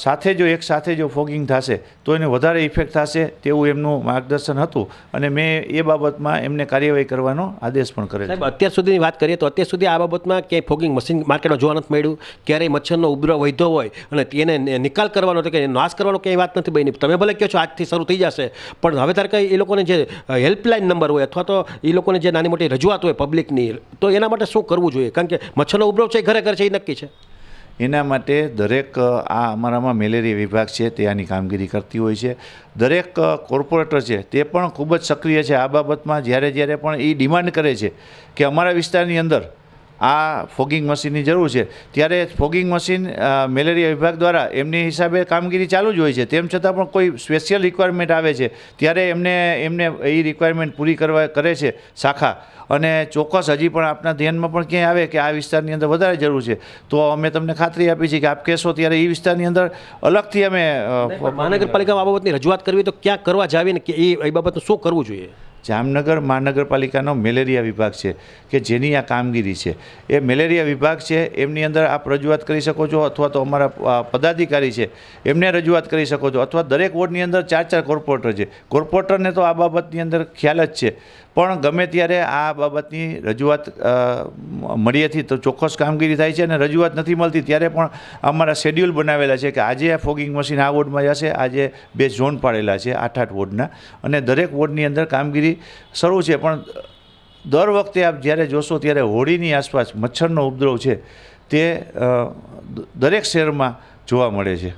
સાથે જો ફોગિંગ થશે તો એને વધારે ઇફેક્ટ થશે તેવું એમનું માર્ગદર્શન હતું અને મેં એ બાબતમાં એમને કાર્યવાહી કરવાનો આદેશ પણ કરેલ. સાહેબ, અત્યાર સુધીની વાત કરીએ તો અત્યાર સુધી આ બાબતમાં ક્યાંય ફોગિંગ મશીન માર્કેટમાં જોવા નથી મળ્યું, ક્યારેય મચ્છરનો ઉપદ્રવ વધ્યો હોય અને એને નિકાલ કરવાનો તો કે નાશ કરવાનો ક્યાંય વાત નથી બની. તમે ભલે કહો છો આજથી શરૂ થઈ જશે, પણ હવે તારે કંઈ એ લોકોને જે હેલ્પલાઇન નંબર હોય અથવા તો એ લોકોને જે નાની મોટી રજૂઆત હોય પબ્લિકની, તો એના માટે શું કરવું જોઈએ? કારણ કે મચ્છરનો ઉપદ્રવ છે ઘરે ઘરે છે એ નક્કી છે. એના માટે દરેક આ અમારામાં મેલેરિયા વિભાગ છે તે આની કામગીરી કરતી હોય છે. દરેક કોર્પોરેટર છે તે પણ ખૂબ જ સક્રિય છે આ બાબતમાં. જ્યારે પણ એ ડિમાન્ડ કરે છે કે અમારા વિસ્તારની અંદર આ ફોગિંગ મશીનની જરૂર છે ત્યારે ફોગિંગ મશીન મેલેરિયા વિભાગ દ્વારા એમની હિસાબે કામગીરી ચાલુ જ હોય છે. તેમ છતાં પણ કોઈ સ્પેશિયલ રિક્વાયરમેન્ટ આવે છે ત્યારે એમને એ રિક્વાયરમેન્ટ પૂરી કરે છે શાખા. અને ચોક્કસ હજી પણ આપના ધ્યાનમાં પણ ક્યાંય આવે કે આ વિસ્તારની અંદર વધારે જરૂર છે તો અમે તમને ખાતરી આપી છે કે આપ કહેશો ત્યારે એ વિસ્તારની અંદર અલગથી અમે મહાનગરપાલિકામાં આ બાબતની રજૂઆત કરવી તો ક્યાં કરવા જાવીને કે એ બાબતનું શું કરવું જોઈએ? જામનગર મહાનગરપાલિકાનો મેલેરિયા વિભાગ છે કે જેની આ કામગીરી છે એ મેલેરિયા વિભાગ છે એમની અંદર આપ રજૂઆત કરી શકો છો અથવા તો અમારા પદાધિકારી છે એમને રજૂઆત કરી શકો છો અથવા દરેક વોર્ડની અંદર 4 કોર્પોરેટર છે. કોર્પોરેટરને તો આ બાબતની અંદર ખ્યાલ જ છે, પણ ગમે ત્યારે આ બાબતની રજૂઆત મળીએથી તો ચોક્કસ કામગીરી થાય છે અને રજૂઆત નથી મળતી ત્યારે પણ અમારા શેડ્યુલ બનાવેલા છે કે આજે આ ફોગિંગ મશીન આ વોર્ડમાં જશે. આજે 2 ઝોન પાડેલા છે 8 વોર્ડના અને દરેક વોર્ડની અંદર કામગીરી શરૂ છે. પણ દર વખતે આપ જ્યારે જોશો ત્યારે હોળીની આસપાસ મચ્છરનો ઉપદ્રવ છે તે દરેક શહેરમાં જોવા મળે છે.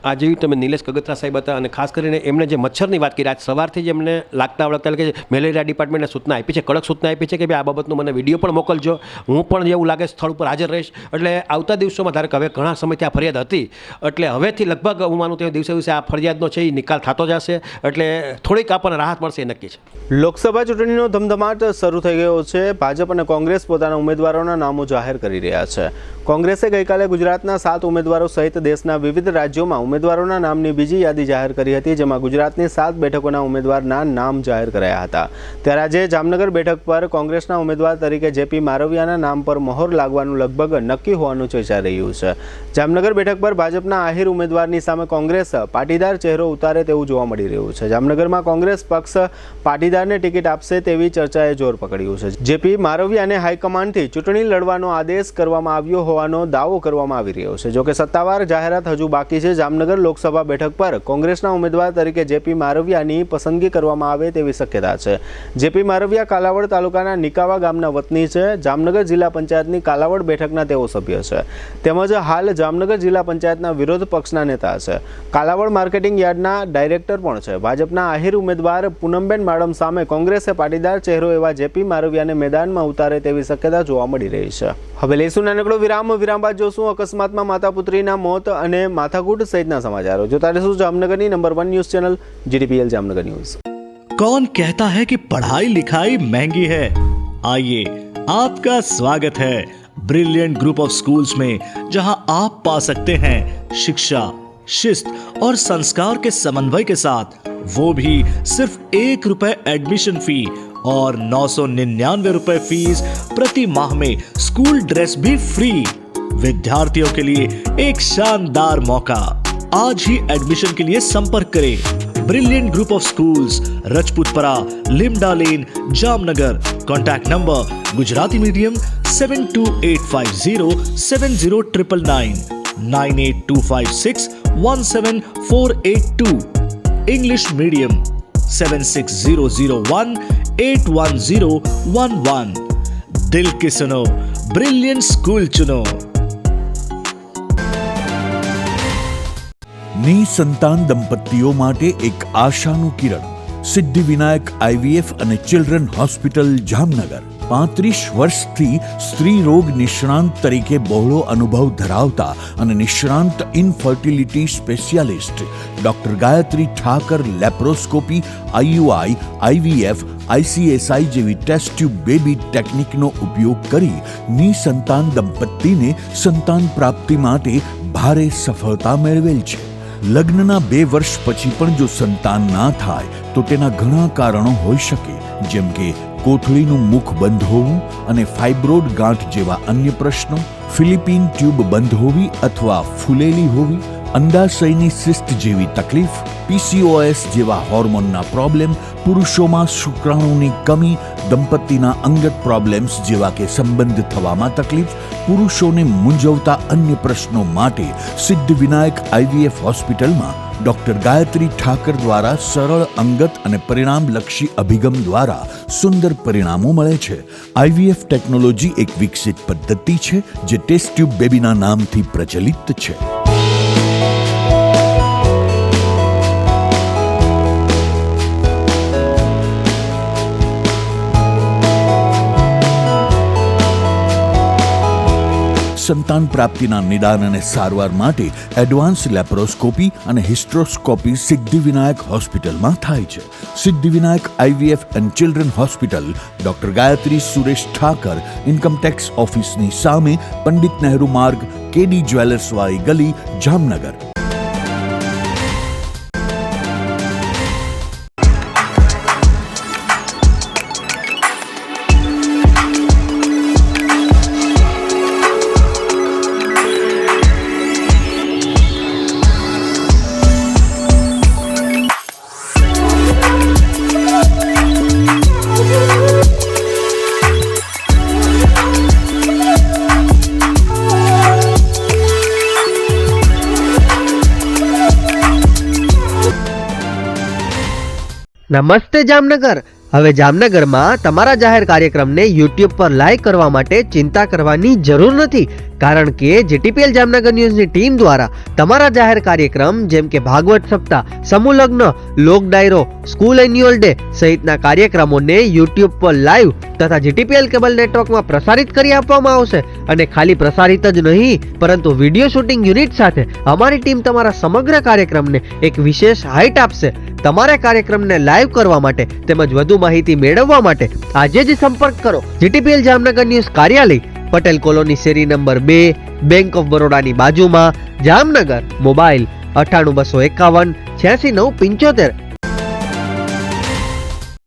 આ જેવી તમે નિલેશ કગથરા સાહેબ હતા અને ખાસ કરીને એમણે જે મચ્છરની વાત કરી, આજ સવારથી જ એમને લાગતા વળગતા કે મેલેરિયા ડિપાર્ટમેન્ટને સૂચના આપી છે, કડક સૂચના આપી છે કે ભાઈ આ બાબતનો મને વિડીયો પણ મોકલજો, હું પણ એવું લાગે સ્થળ ઉપર હાજર રહીશ. એટલે આવતા દિવસોમાં ધારો કે હવે ઘણા સમયથી આ ફરિયાદ હતી એટલે હવેથી લગભગ હું માનું તે દિવસે આ ફરિયાદનો છે એ નિકાલ થતો જશે એટલે થોડીક આપણને રાહત મળશે એ નક્કી છે. લોકસભા ચૂંટણીનો ધમધમાટ શરૂ થઈ ગયો છે. ભાજપ અને કોંગ્રેસ પોતાના ઉમેદવારોના નામો જાહેર કરી રહ્યા છે. કોંગ્રેસે ગઈકાલે ગુજરાતના 7 ઉમેદવારો સહિત દેશના વિવિધ રાજ્યોમાં ઉમેદવારોના નામની બીજી યાદી જાહેર કરી હતી, જેમાં ગુજરાતની 7 બેઠકોના ઉમેદવારના નામ જાહેર કરાયા હતા. ત્યારે આજે જામનગર બેઠક પર કોંગ્રેસના ઉમેદવાર તરીકે જેપી મારવિયાના નામ પર મહોર લાગવાનું લગભગ નક્કી હોવાનું ચર્ચાઈ રહ્યું છે. જામનગર બેઠક પર ભાજપના આહિર ઉમેદવારની સામે કોંગ્રેસ પાટીદાર ચહેરો ઉતારે તેવું જોવા મળી રહ્યું છે. જામનગરમાં કોંગ્રેસ પક્ષ પાટીદારને ટિકિટ આપશે તેવી ચર્ચાએ જોર પકડ્યું છે. જેપી મારવિયાને હાઈકમાન્ડથી ચૂંટણી લડવાનો આદેશ કરવામાં આવ્યો હોવાનો દાવો કરવામાં આવી રહ્યો છે. જોકે સત્તાવાર જાહેરાત હજુ બાકી છે. જામનગર જામનગર લોકસભા બેઠક પર કોંગ્રેસના ઉમેદવાર તરીકે જેપી મારવિયાની પસંદગી કરવામાં આવે તેવી શક્યતા છે. જેપી મારવિયા કાલાવડ તાલુકાના નિકાવા ગામના વતની છે. જામનગર જિલ્લા પંચાયતની કાલાવડ બેઠકના તેઓ સભ્ય છે. તેમજ હાલ જામનગર જિલ્લા પંચાયતના વિરોધ પક્ષના નેતા છે. કાલાવડ માર્કેટિંગ યાર્ડના ડાયરેક્ટર પણ છે. ભાજપના આહિર ઉમેદવાર પૂનમબેન માડમ સામે કોંગ્રેસે પાટીદાર ચહેરો એવા જેપી મારવિયાને મેદાનમાં ઉતારે તેવી શક્યતા જોવા મળી રહી છે. હવે લઈશું નાનકડો વિરામ બાદ જોશું અકસ્માતમાં માતા પુત્રીના મોત અને માથાકૂટ સહિતના સમાચારો. જોતા રહેશું જામનગરની number 1 news channel GTPL Jamnagar news. कौन कहता है कि पढ़ाई लिखाई महंगी है? आइए, आपका स्वागत है ब्रिलियंट ग्रुप ऑफ स्कूल्स में, जहां आप पा सकते हैं शिक्षा, शिस्त और संस्कार के समन्वय के साथ, वो भी सिर्फ ₹1 एडमिशन फी और 999 रुपए फीस प्रति माह में स्कूल ड्रेस भी फ्री. विद्यार्थियों के लिए एक शानदार मौका. आज ही एडमिशन के लिए संपर्क करें. Brilliant group of schools, Rajputpara, Limda lane, Jamnagar. Contact number Gujarati medium 728507099, 9825617482. English medium 7600181011. दिल की सुनो, ब्रिलियंट स्कूल चुनो. નિસંતાન દંપતીઓ માટે એક આશાનું કિરણ. સિદ્ધિવિનાયક IVF અને ચિલ્ડ્રન હોસ્પિટલ જામનગર. 35 વર્ષથી સ્ત્રી રોગ નિષ્ણાંત તરીકે બહોળો અનુભવ ધરાવતા અને નિષ્ણાંત infertility specialist doctor Gayatri Thakar laparoscopy, IUI, IVF, ICSI જેવી ટેસ્ટ ટ્યુબ બેબી ટેકનિકનો ઉપયોગ કરી નિસંતાન દંપતીને સંતાન પ્રાપ્તિ માટે ભારે સફળતા મેળવેલ છે. લગ્નના 2 વર્ષ પછી પણ જો સંતાન ના થાય તો તેના ઘણા કારણો હોઈ શકે, જેમ કે કોથળીનું મુખ બંધ હોવું અને ફાઇબ્રોડ ગાંઠ જેવા અન્ય પ્રશ્નો, ફિલિપિન ટ્યુબ બંધ હોવી અથવા ફૂલેલી હોવી, અંડાશયની સિસ્ટ જેવી તકલીફ, PCOS જેવા હોર્મોનના પ્રોબ્લેમ, પુરુષોમાં શુક્રાણુની કમી, દંપતીના અંગત પ્રોબ્લેમ્સ જેવા કે સંબંધ થવામાં તકલીફ, પુરુષોને મૂંઝવતા અન્ય પ્રશ્નો માટે સિદ્ધિવિનાયક IVF હોસ્પિટલમાં ડોક્ટર ગાયત્રી ઠાકર દ્વારા સરળ, અંગત અને પરિણામલક્ષી અભિગમ દ્વારા સુંદર પરિણામો મળે છે. IVF ટેકનોલોજી એક વિકસિત પદ્ધતિ છે જે ટેસ્ટ ટ્યુબ બેબીના નામથી પ્રચલિત છે. સંતાન પ્રાપ્તિના નિદાન અને સારવાર માટે એડવાન્સ લેપ્રોસ્કોપી અને હિસ્ટ્રોસ્કોપી સિદ્ધિવિનાયક હોસ્પિટલમાં થાય છે. Siddhivinayak IVF and children hospital, doctor Gayatri Suresh Thakar, income tax ઓફિસની સામે, પંડિત નહેરુ માર્ગ, KD જ્વેલર્સ વાળી ગલી, જામનગર. નમસ્તે જામનગર. હવે જામનગરમાં તમારા જાહેર કાર્યક્રમને YouTube પર લાઈવ કરવા માટે ચિંતા કરવાની જરૂર નથી, કારણ કે GTPL જામનગર ન્યૂઝની ટીમ દ્વારા તમારા જાહેર કાર્યક્રમ જેમ કે ભાગવત સપ્તાહ, સમૂહ લગ્ન, લોક ડાયરો, સ્કૂલ એન્યુઅલ ડે સહિતના કાર્યક્રમોને YouTube પર લાઈવ તથા GTPL કેબલ નેટવર્કમાં પ્રસારિત કરી આપવામાં આવશે. અને ખાલી પ્રસારિત જ નહીં, પરંતુ વિડીયો શૂટિંગ યુનિટ સાથે અમારી ટીમ તમારા સમગ્ર કાર્યક્રમને એક વિશેષ હાઇટ આપશે. તમારા કાર્યક્રમને લાઈવ કરવા માટે તેમજ વધુ માહિતી મેળવવા માટે આજે જ સંપર્ક કરો GTPL જામનગર ન્યૂઝ કાર્યાલય, પટેલ કોલોની શેરી નંબર 2, બેંક ઓફ બરોડાની બાજુમાં, જામનગર. મોબાઈલ 98 251 86 975.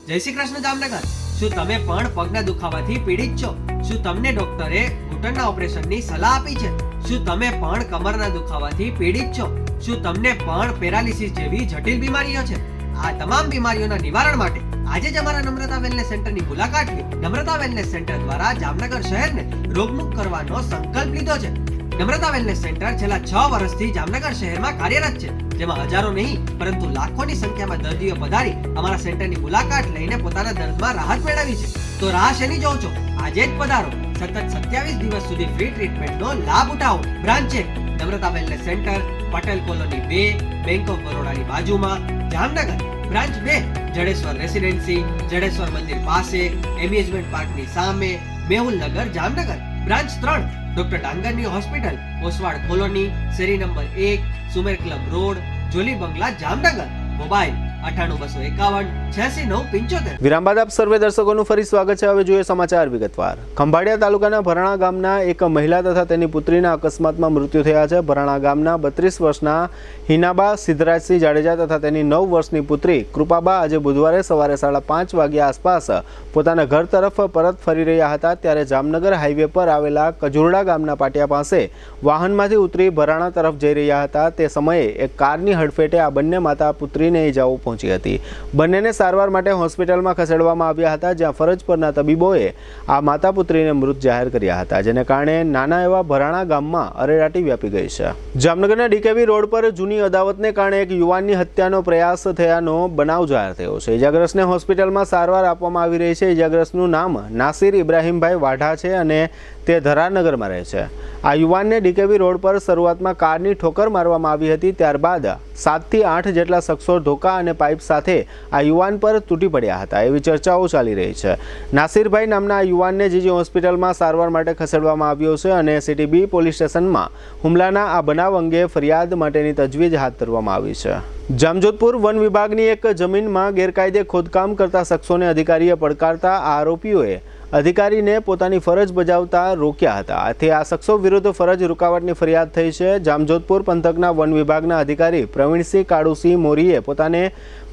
જય શ્રી કૃષ્ણ જામનગર. શું તમે પણ પગના દુખાવાથી પીડિત છો? શું તમને ડોક્ટરે ઘૂંટણના ઓપરેશનની સલાહ આપી છે? શું તમે પણ કમરના દુખાવાથી પીડિત છો? શું તમને પણ પેરાલિસિસ જેવી જટિલ બીમારીઓ છે? આ તમામ બીમારીઓના નિવારણ માટે આજે જ અમારા નમ્રતા વેલનેસ સેન્ટરની મુલાકાત લો. નમ્રતા વેલનેસ સેન્ટર દ્વારા જામનગર શહેરને રોગમુક્ત કરવાનો સંકલ્પ લીધો છે. નમ્રતા વેલનેસ સેન્ટર છેલ્લા 6 વર્ષથી જામનગર શહેરમાં કાર્યરત છે, જેમાં હજારો નહીં પરંતુ લાખોની સંખ્યામાં દર્દીઓ પધારી અમારા સેન્ટરની મુલાકાત લઈને પોતાના દર્દમાં રાહત મેળવી છે. તો રાહ શેની જોવો છો? આજે જ પધારો. સતત 27 દિવસ સુધી ફ્રી ટ્રીટમેન્ટનો લાભ ઉઠાવો. Branch 1 Namrata wellness centre, Patel colony 2, bank of બરોડાની બાજુમાં, જામનગર. બ્રાન્ચ 2 જડેશ્વર રેસિડેન્સી, જડેશ્વર મંદિર પાસે, એમ્યુઝમેન્ટ પાર્કની સામે, મેહુલનગર, જામનગર. બ્રાન્ચ 3 ડોક્ટર ડાંગરની હોસ્પિટલ, ઓસવાડ કોલોની, શેરી number 1, Sumer club road, Jolly બંગલા, જામનગર. મોબાઈલ 9821586975. વિરામ બાદ આપ સર્વે દર્શકોનું ફરી સ્વાગત છે. હવે જોઈએ સમાચાર વિગતવાર. ખંભાળિયા તાલુકાના ભરાણા ગામના એક મહિલા તથા તેની પુત્રીના અકસ્માતમાં મૃત્યુ થયા છે. ભરાણા ગામના 32 વર્ષના હિનાબા સિદ્ધરાજસિંહ જાડેજા તથા તેની 9 વર્ષની પુત્રી કૃપાબા આજે બુધવારે સવારે 5:30 વાગ્યા આસપાસ પોતાના ઘર તરફ પરત ફરી રહ્યા હતા, ત્યારે જામનગર હાઈવે પર આવેલા કજુરડા ગામના પાટિયા પાસે વાહનમાંથી ઉતરી ભરાણા તરફ જઈ રહ્યા હતા. તે સમયે એક કારની હડફેટે આ બંને માતા પુત્રીને ઈજાઓ પહોંચી હતી. બંનેને સારવાર માટે હોસ્પિટલમાં ખસેડવામાં આવ્યા હતા, જ્યાં ફરજ પરના તબીબોએ આ માતા પુત્રીને મૃત જાહેર કર્યા હતા, જેને કારણે નાના એવા ભરાણા ગામમાં અરેરાટી વ્યાપી ગઈ છે. જામનગરના ડીકેવી રોડ પર જૂની અદાવતને કારણે એક યુવાનની હત્યાનો પ્રયાસ થયાનો બનાવ જાહેર થયો છે. ઇજાગ્રસ્તને હોસ્પિટલમાં સારવાર આપવામાં આવી રહી છે. ઇજાગ્રસ્તનું નામ નાસિર ઇબ્રાહીમભાઈ વાઢા છે અને તે ધરારનગરમાં રહે છે. આ યુવાનને ડીકેવી રોડ પર શરૂઆતમાં કારની ઠોકર મારવામાં આવી હતી, ત્યારબાદ 7 થી 8 જેટલા શખ્સો ધોકા અને પાઇપ સાથે આ યુવાન પર તૂટી પડ્યા હતા, એવી ચર્ચાઓ ચાલી રહી છે. નાસિરભાઈ નામના આ યુવાનને જીજી હોસ્પિટલમાં સારવાર માટે ખસેડવામાં આવ્યો છે અને સિટી બી પોલીસ સ્ટેશનમાં હુમલાના આ બનાવ અંગે ફરિયાદ માટેની તજવીજ હાથ ધરવામાં આવી છે. જામજોધપુર વન વિભાગની એક જમીનમાં ગેરકાયદે ખોદકામ કરતા શખ્સોને અધિકારીએ પડકારતા આરોપીઓએ અધિકારીને પોતાની ફરજ બજાવતા રોક્યા હતા. આથી આ શખ્સો વિરુદ્ધ ફરજ રૂકાવટની ફરિયાદ થઈ છે. જામજોધપુર પંથકના વન વિભાગના અધિકારી પ્રવીણસિંહ કાળુસિંહ મોરીએ પોતાને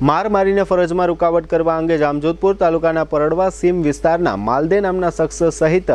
માર મારીને ફરજમાં રૂકાવટ કરવા અંગે જામજોધપુર તાલુકાના પરડવા સીમ વિસ્તારના માલદે નામના શખ્સ સહિત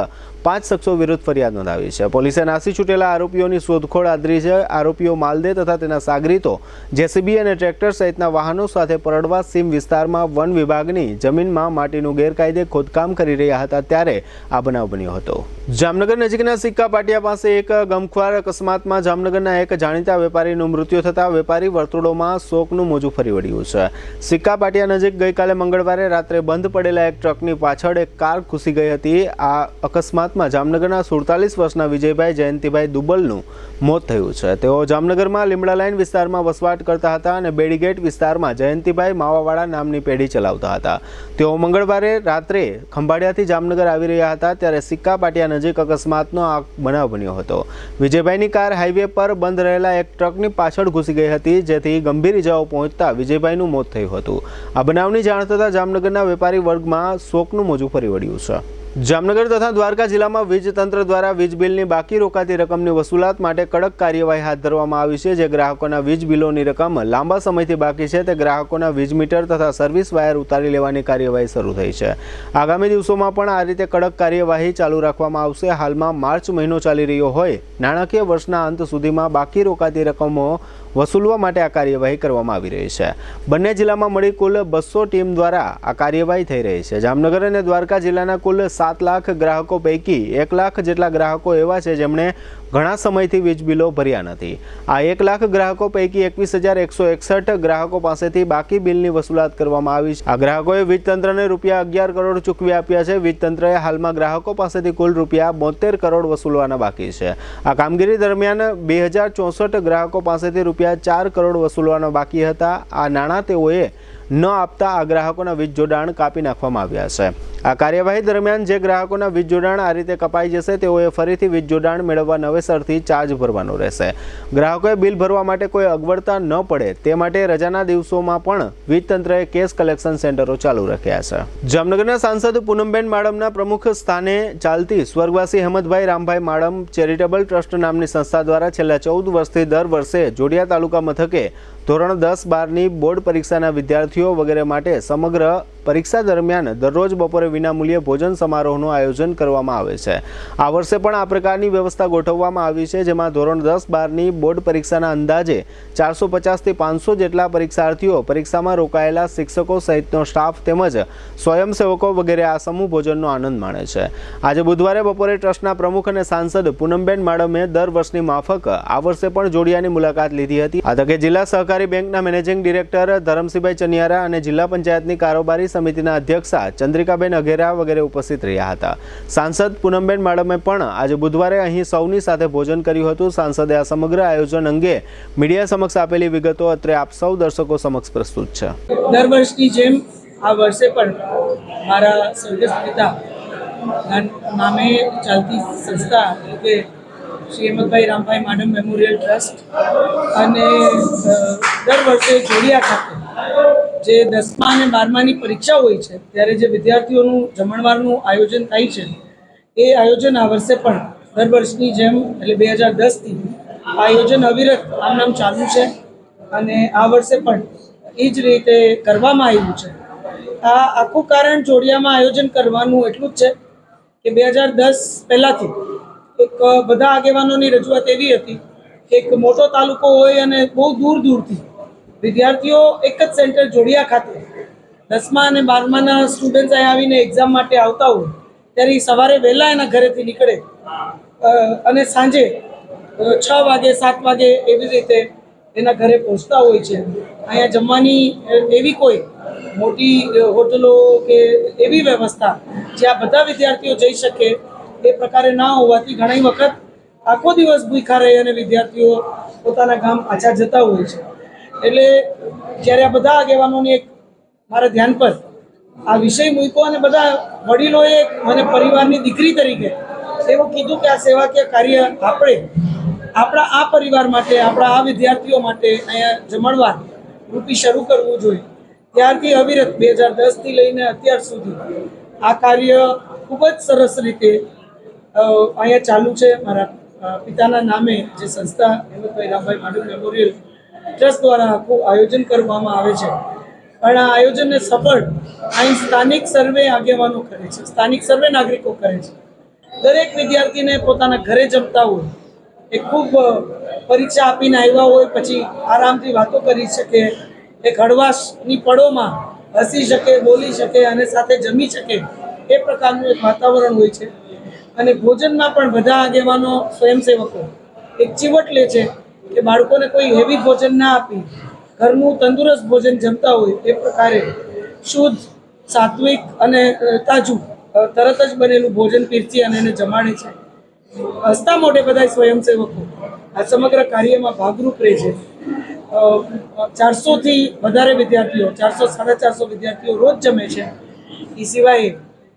5 શખ્સો વિરુદ્ધ ફરિયાદ નોંધાવી છે. પોલીસે નાસી છૂટેલા આરોપીઓની શોધખોળ આદરી છે. આરોપીઓ માલદે તથા તેના સાગરીતો જેસીબી અને ટ્રેક્ટર સહિતના વાહનો સાથે પરડવા સીમ વિસ્તારમાં વન વિભાગની જમીનમાં માટીનું ગેરકાયદે ખોદકામ કરી રહ્યા હતા, ત્યારે આ બનાવ બન્યો હતો. જામનગર નજીકના સિક્કા પાટિયા પાસે એક ગમખ્વાર અકસ્માતમાં જામનગરના એક જાણીતા વેપારીનું મૃત્યુ થતાં વેપારી વર્તુળોમાં શોકનું મોજું ફરી વળ્યું છે. સિક્કા પાટિયા નજીક ગઈકાલે મંગળવારે રાત્રે બંધ પડેલા એક ટ્રકની પાછળ એક કાર ઘૂસી ગઈ હતી. આ અકસ્માતમાં જામનગરના 47 વર્ષના વિજયભાઈ જયંતિભાઈ દુબલનું મોત થયું છે. તેઓ જામનગરમાં લીમડા લાઈન વિસ્તારમાં વસવાટ કરતા હતા અને બેડીગેટ વિસ્તારમાં જયંતિભાઈ માવાવાળા નામની પેઢી ચલાવતા હતા. તેઓ મંગળવારે રાત્રે ખંભાળિયાથી જામનગર આવી રહ્યા હતા, ત્યારે સિક્કા પાટિયા નજીક અકસ્માતનો આ બનાવ બન્યો હતો. વિજયભાઈની કાર હાઈવે પર બંધ રહેલા એક ટ્રકની પાછળ ઘૂસી ગઈ હતી, જેથી ગંભીર ઇજાઓ પહોંચતા વિજયભાઈનું મોત થયું હતું. આ બનાવની જાણ થતાં જામનગરના વેપારી વર્ગમાં શોકનું મોજું ફરી વળ્યું છે. જામનગર તથા દ્વારકા જિલ્લામાં વીજ તંત્ર દ્વારા વીજ બિલની બાકી રોકાતી રકમની વસૂલાત માટે કડક કાર્યવાહી હાથ ધરવામાં આવી છે. જે ગ્રાહકોના વીજ બિલોની રકમ લાંબા સમયથી બાકી છે, તે ગ્રાહકોના વીજ મીટર તથા સર્વિસ વાયર ઉતારી લેવાની કાર્યવાહી શરૂ થઈ છે. આગામી દિવસોમાં પણ આ રીતે કડક કાર્યવાહી ચાલુ રાખવામાં આવશે. હાલમાં માર્ચ મહિનો ચાલી રહ્યો હોય, નાણાકીય વર્ષના અંત સુધીમાં બાકી રોકાતી રકમો વસૂલવા માટે આ કાર્યવાહી કરવામાં આવી રહી છે. બંને જિલ્લામાં મળી કુલ 200 ટીમ દ્વારા આ કાર્યવાહી થઈ રહી છે. જામનગર અને દ્વારકા જિલ્લાના કુલ 7 લાખ ગ્રાહકો પૈકી 1 લાખ જેટલા ગ્રાહકો એવા છે જેમણે ઘણા સમયથી વીજ બિલો ભર્યા નથી. આ 1 લાખ ગ્રાહકો પૈકી 21,161 ગ્રાહકો પાસેથી બાકી બિલની વસૂલાત કરવામાં આવી છે. આ ગ્રાહકોએ વીજ તંત્રને રૂપિયા 11 કરોડ ચૂકવી આપ્યા છે. વીજ તંત્રએ હાલમાં ગ્રાહકો પાસેથી કુલ રૂપિયા 72 કરોડ વસૂલવાના બાકી છે. આ કામગીરી દરમિયાન 2064 ગ્રાહકો પાસેથી રૂપિયા 4 કરોડ વસૂલવાના બાકી હતા. આ નાણાં તેઓએ ન આપતા આ ગ્રાહકોના વીજ જોડાણ કાપી નાખવામાં આવ્યા છે. આ કાર્યવાહી દરમિયાન જે ગ્રાહકોના વીજ જોડાણ આ રીતે કપાઈ જશે, તેઓએ ફરીથી વીજ જોડાણ મેળવવા નવેસરથી ચાર્જ ભરવાનો રહેશે. ગ્રાહકોએ બિલ ભરવા માટે કોઈ અગવડતા ન પડે તે માટે રજાના દિવસોમાં પણ વીજ તંત્રએ કેશ કલેક્શન સેન્ટરો ચાલુ રાખ્યા છે. જામનગરના સાંસદ પૂનમબેન માડમના પ્રમુખ સ્થાને ચાલતી સ્વર્ગવાસી હેમંતભાઈ રામભાઈ માડમ ચેરિટેબલ ટ્રસ્ટ નામની સંસ્થા દ્વારા છેલ્લા 14 વર્ષથી દર વર્ષે જોડિયા તાલુકા મથકે ધોરણ 10-12ની બોર્ડ પરીક્ષાના વિદ્યાર્થીઓ વગેરે માટે સમગ્ર પરીક્ષા દરમિયાન દરરોજ બપોરે વિનામૂલ્યે ભોજન સમારોહનું આયોજન કરવામાં આવે છે. આ વર્ષે પણ આ પ્રકારની વ્યવસ્થા ગોઠવવામાં આવી છે, જેમાં ધોરણ 10-12ની બોર્ડ પરીક્ષાના અંદાજે 450થી 500 જેટલા પરીક્ષાર્થીઓ, પરીક્ષામાં રોકાયેલા શિક્ષકો સહિતનો સ્ટાફ તેમજ સ્વયંસેવકો વગેરે આ સમૂહ ભોજનનો આનંદ માણે છે. આજે બુધવારે બપોરે ટ્રસ્ટના પ્રમુખ અને સાંસદ પૂનમબેન માડમે દર વર્ષની માફક આ વર્ષે પણ જોડિયાની મુલાકાત લીધી હતી. આ તકે જિલ્લા સહકારી બેંકના મેનેજિંગ ડિરેક્ટર ધરમસિંહભાઈ ચનિયારા અને જિલ્લા પંચાયતની કારોબારી સમિતિના અધ્યક્ષા ચંદ્રિકાબેન અઘેરા વગેરે ઉપસ્થિત રહ્યા હતા. સાંસદ પૂનમબેન માડમે પણ આજે બુધવારે અહીં સૌની સાથે ભોજન કર્યું હતું. સાંસદે આ સમગ્ર આયોજન અંગે મીડિયા સમક્ષ આપેલી વિગતો અત્રે આપ સૌ દર્શકો સમક્ષ પ્રસ્તુત છે. દર વર્ષની જેમ આ વર્ષે પણ મારા સ્વર્ગસ્થ પિતા નામે ચાલતી સંસ્થા કે શ્રી હેમંતભાઈ રામભાઈ માડમ મેમોરિયલ ટ્રસ્ટ અને દર વર્ષે જોડિયા ખાતે જે 10મા અને 12માની પરીક્ષા હોય છે ત્યારે જે વિદ્યાર્થીઓનું જમણવારનું આયોજન થાય છે એ આયોજન આ વર્ષે પણ દર વર્ષની જેમ એટલે 2010થી આયોજન અવિરત આમ ચાલુ છે અને આ વર્ષે પણ એ જ રીતે કરવામાં આવ્યું છે. આ આખું કારણ જોડિયામાં આયોજન કરવાનું એટલું જ છે કે 2010 પહેલાંથી એક બધા આગેવાનોની રજૂઆત એવી હતી કે એક મોટો તાલુકો હોય અને બહુ દૂર દૂરથી વિદ્યાર્થીઓ એક જ સેન્ટર જોડિયા ખાતે 10મા અને 12માના સ્ટુડન્ટ્સ અહીં આવીને એક્ઝામ માટે આવતા હોય ત્યારે સવારે વહેલા એના ઘરેથી નીકળે અને સાંજે 6 વાગે 7 વાગે એવી રીતે એના ઘરે પહોંચતા હોય છે. અહીંયા જમવાની એવી કોઈ મોટી હોટલો કે એવી વ્યવસ્થા જ્યાં બધા વિદ્યાર્થીઓ જઈ શકે એ પ્રકારે ના હોવાથી ઘણી વખત આખો દિવસ ભૂખ્યા રહે અને વિદ્યાર્થીઓ પોતાના ગામ પાછા જતા હોય છે. એટલે જ્યારે આ બધા આગેવાનોની એક મારા ધ્યાન પર આ વિષય મૂક્યો અને બધા વડીલોએ મને પરિવારની દીકરી તરીકે એવું કીધું કે આ સેવાકીય કાર્ય આપણે આપણા આ પરિવાર માટે, આપણા આ વિદ્યાર્થીઓ માટે અહીંયા જમણવાર રૂપી શરૂ કરવું જોઈએ. ત્યારથી અવિરત 2010થી લઈને અત્યાર સુધી આ કાર્ય ખૂબ જ સરસ રીતે અહીંયા ચાલુ છે. મારા પિતાના નામે જે સંસ્થા હેમંતભાઈ રામભાઈ માડમ મેમોરિયલ ટ્રસ્ટ દ્વારા આખું આયોજન કરવામાં આવે છે. પણ આ આયોજનને સફળ અહીં સ્થાનિક સર્વે આગેવાનો કરે છે, સ્થાનિક સર્વે નાગરિકો કરે છે. દરેક વિદ્યાર્થીને પોતાના ઘરે જમતા હોય, એ ખૂબ પરીક્ષા આપીને આવ્યા હોય પછી આરામથી વાતો કરી શકે, એક હળવાશની પળોમાં હસી શકે, બોલી શકે અને સાથે જમી શકે એ પ્રકારનું એક વાતાવરણ હોય છે. અને ભોજનમાં પણ બધા આગેવાનો સ્વયંસેવકો એક ચીવટ લે છે કે બાળકોને કોઈ હેવી ભોજન ના આપી ઘરનું તંદુરસ્ત ભોજન જમતા હોય એ પ્રકારે શુદ્ધ, સાત્વિક અને તાજું તરત જ બનેલું ભોજન પીરસી અને એને જમાડે છે. હસતા મોઢે બધા સ્વયંસેવકો આ સમગ્ર કાર્યમાં ભાગરૂપ રહે છે. 400થી વધારે વિદ્યાર્થીઓ, 400-450 વિદ્યાર્થીઓ રોજ જમે છે. એ સિવાય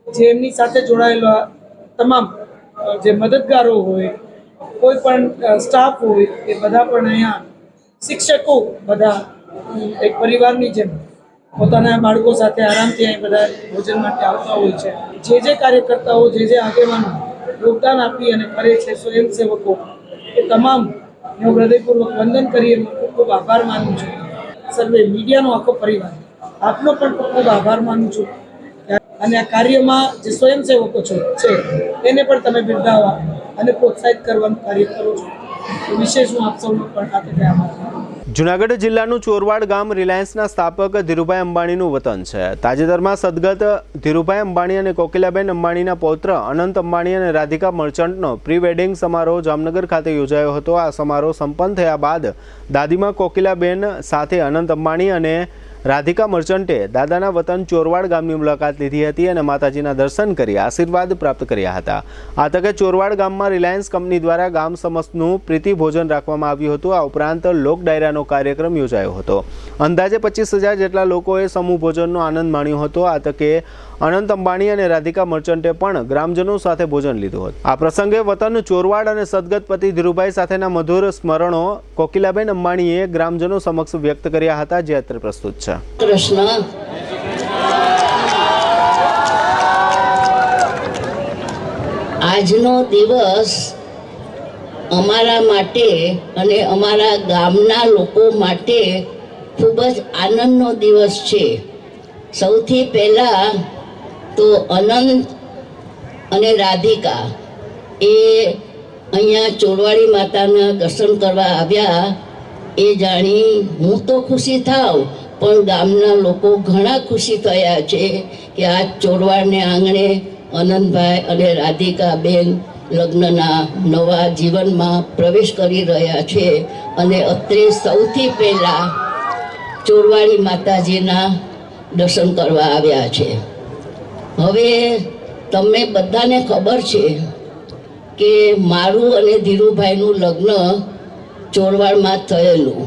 જે એમની સાથે જોડાયેલા તમામ જે મદદગારો હોય, કોઈ પણ સ્ટાફ હોય, એ બધા પણ અહીંયા શિક્ષકો બધા એક પરિવારની જેમ પોતાના બાળકો સાથે આરામથી અહીં બધા ભોજન માટે આવતા હોય છે. જે કાર્યકર્તાઓ, જે આગેવાનો યોગદાન આપી અને કરે છે, સ્વયંસેવકો, એ તમામ હું હૃદયપૂર્વક વંદન કરી એમનો ખૂબ ખૂબ આભાર માનું છું. સર્વે મીડિયાનો આખો પરિવાર આપનો પણ ખૂબ ખૂબ આભાર માનું છું. અને આ કાર્યમાં જે સ્વયંસેવકો છે એને પણ તમે બિરદાવવા અને પ્રોત્સાહિત કરવાનું કાર્ય કરો છો. વિશેષ હું આપ સૌનો પણ આ તકે આભાર માનું છું. જૂનાગઢ જિલ્લાનું ચોરવાડ ગામ રિલાયન્સના સ્થાપક ધીરુભાઈ અંબાણીનું વતન છે. તાજેતરમાં સદગત ધીરુભાઈ અંબાણી અને કોકિલાબેન અંબાણીના પૌત્ર અનંત અંબાણી અને રાધિકા મર્ચન્ટનો પ્રી વેડિંગ સમારોહ જામનગર ખાતે યોજાયો હતો. આ સમારોહ સંપન્ન થયા બાદ દાદીમા કોકિલાબેન સાથે અનંત અંબાણી અને રાધિકા મર્ચન્ટે દાદાના વતન ચોરવાડ ગામની મુલાકાત લીધી હતી અને માતાજીના દર્શન કરી આશીર્વાદ પ્રાપ્ત કર્યા હતા. આ તકે ચોરવાડ ગામમાં રિલાયન્સ કંપની દ્વારા ગામ સમસ્તનું પ્રીતિ ભોજન રાખવામાં આવ્યું હતું. આ ઉપરાંત લોક ડાયરાનો કાર્યક્રમ યોજાયો હતો. અંદાજે 25,000 જેટલા લોકોએ સમૂહ ભોજનનો આનંદ માણ્યો હતો. આ તકે અનંત અંબાણી અને રાધિકા મર્ચન્ટે પણ ગ્રામજનો સાથે ભોજન લીધું હતું. આ પ્રસંગે વતન ચોરવાડ અને સદગત પતિ ધીરુભાઈ સાથેના મધુર સ્મરણો કોકિલાબેન અંબાણીએ ગ્રામજનો સમક્ષ વ્યક્ત કર્યા હતા, જે અત્રે પ્રસ્તુત છે. કૃષ્ણ આજનો દિવસ અમારા માટે અને અમારા ગામના લોકો માટે ખૂબ જ આનંદનો દિવસ છે. સૌથી પહેલાં તો અનંત અને રાધિકા એ અહીંયા ચોરવાડી માતાના દર્શન કરવા આવ્યા એ જાણી હું તો ખુશી થાવ, પણ ગામના લોકો ઘણા ખુશી થયા છે કે આ ચોરવાડને આંગણે અનંતભાઈ અને રાધિકાબેન લગ્નના નવા જીવનમાં પ્રવેશ કરી રહ્યા છે. અને અત્રે સૌથી પહેલાં ચોરવાડી માતાજીના દર્શન કરવા આવ્યા છે. હવે તમને બધાને ખબર છે કે મારું અને ધીરુભાઈનું લગ્ન ચોરવાડમાં થયેલું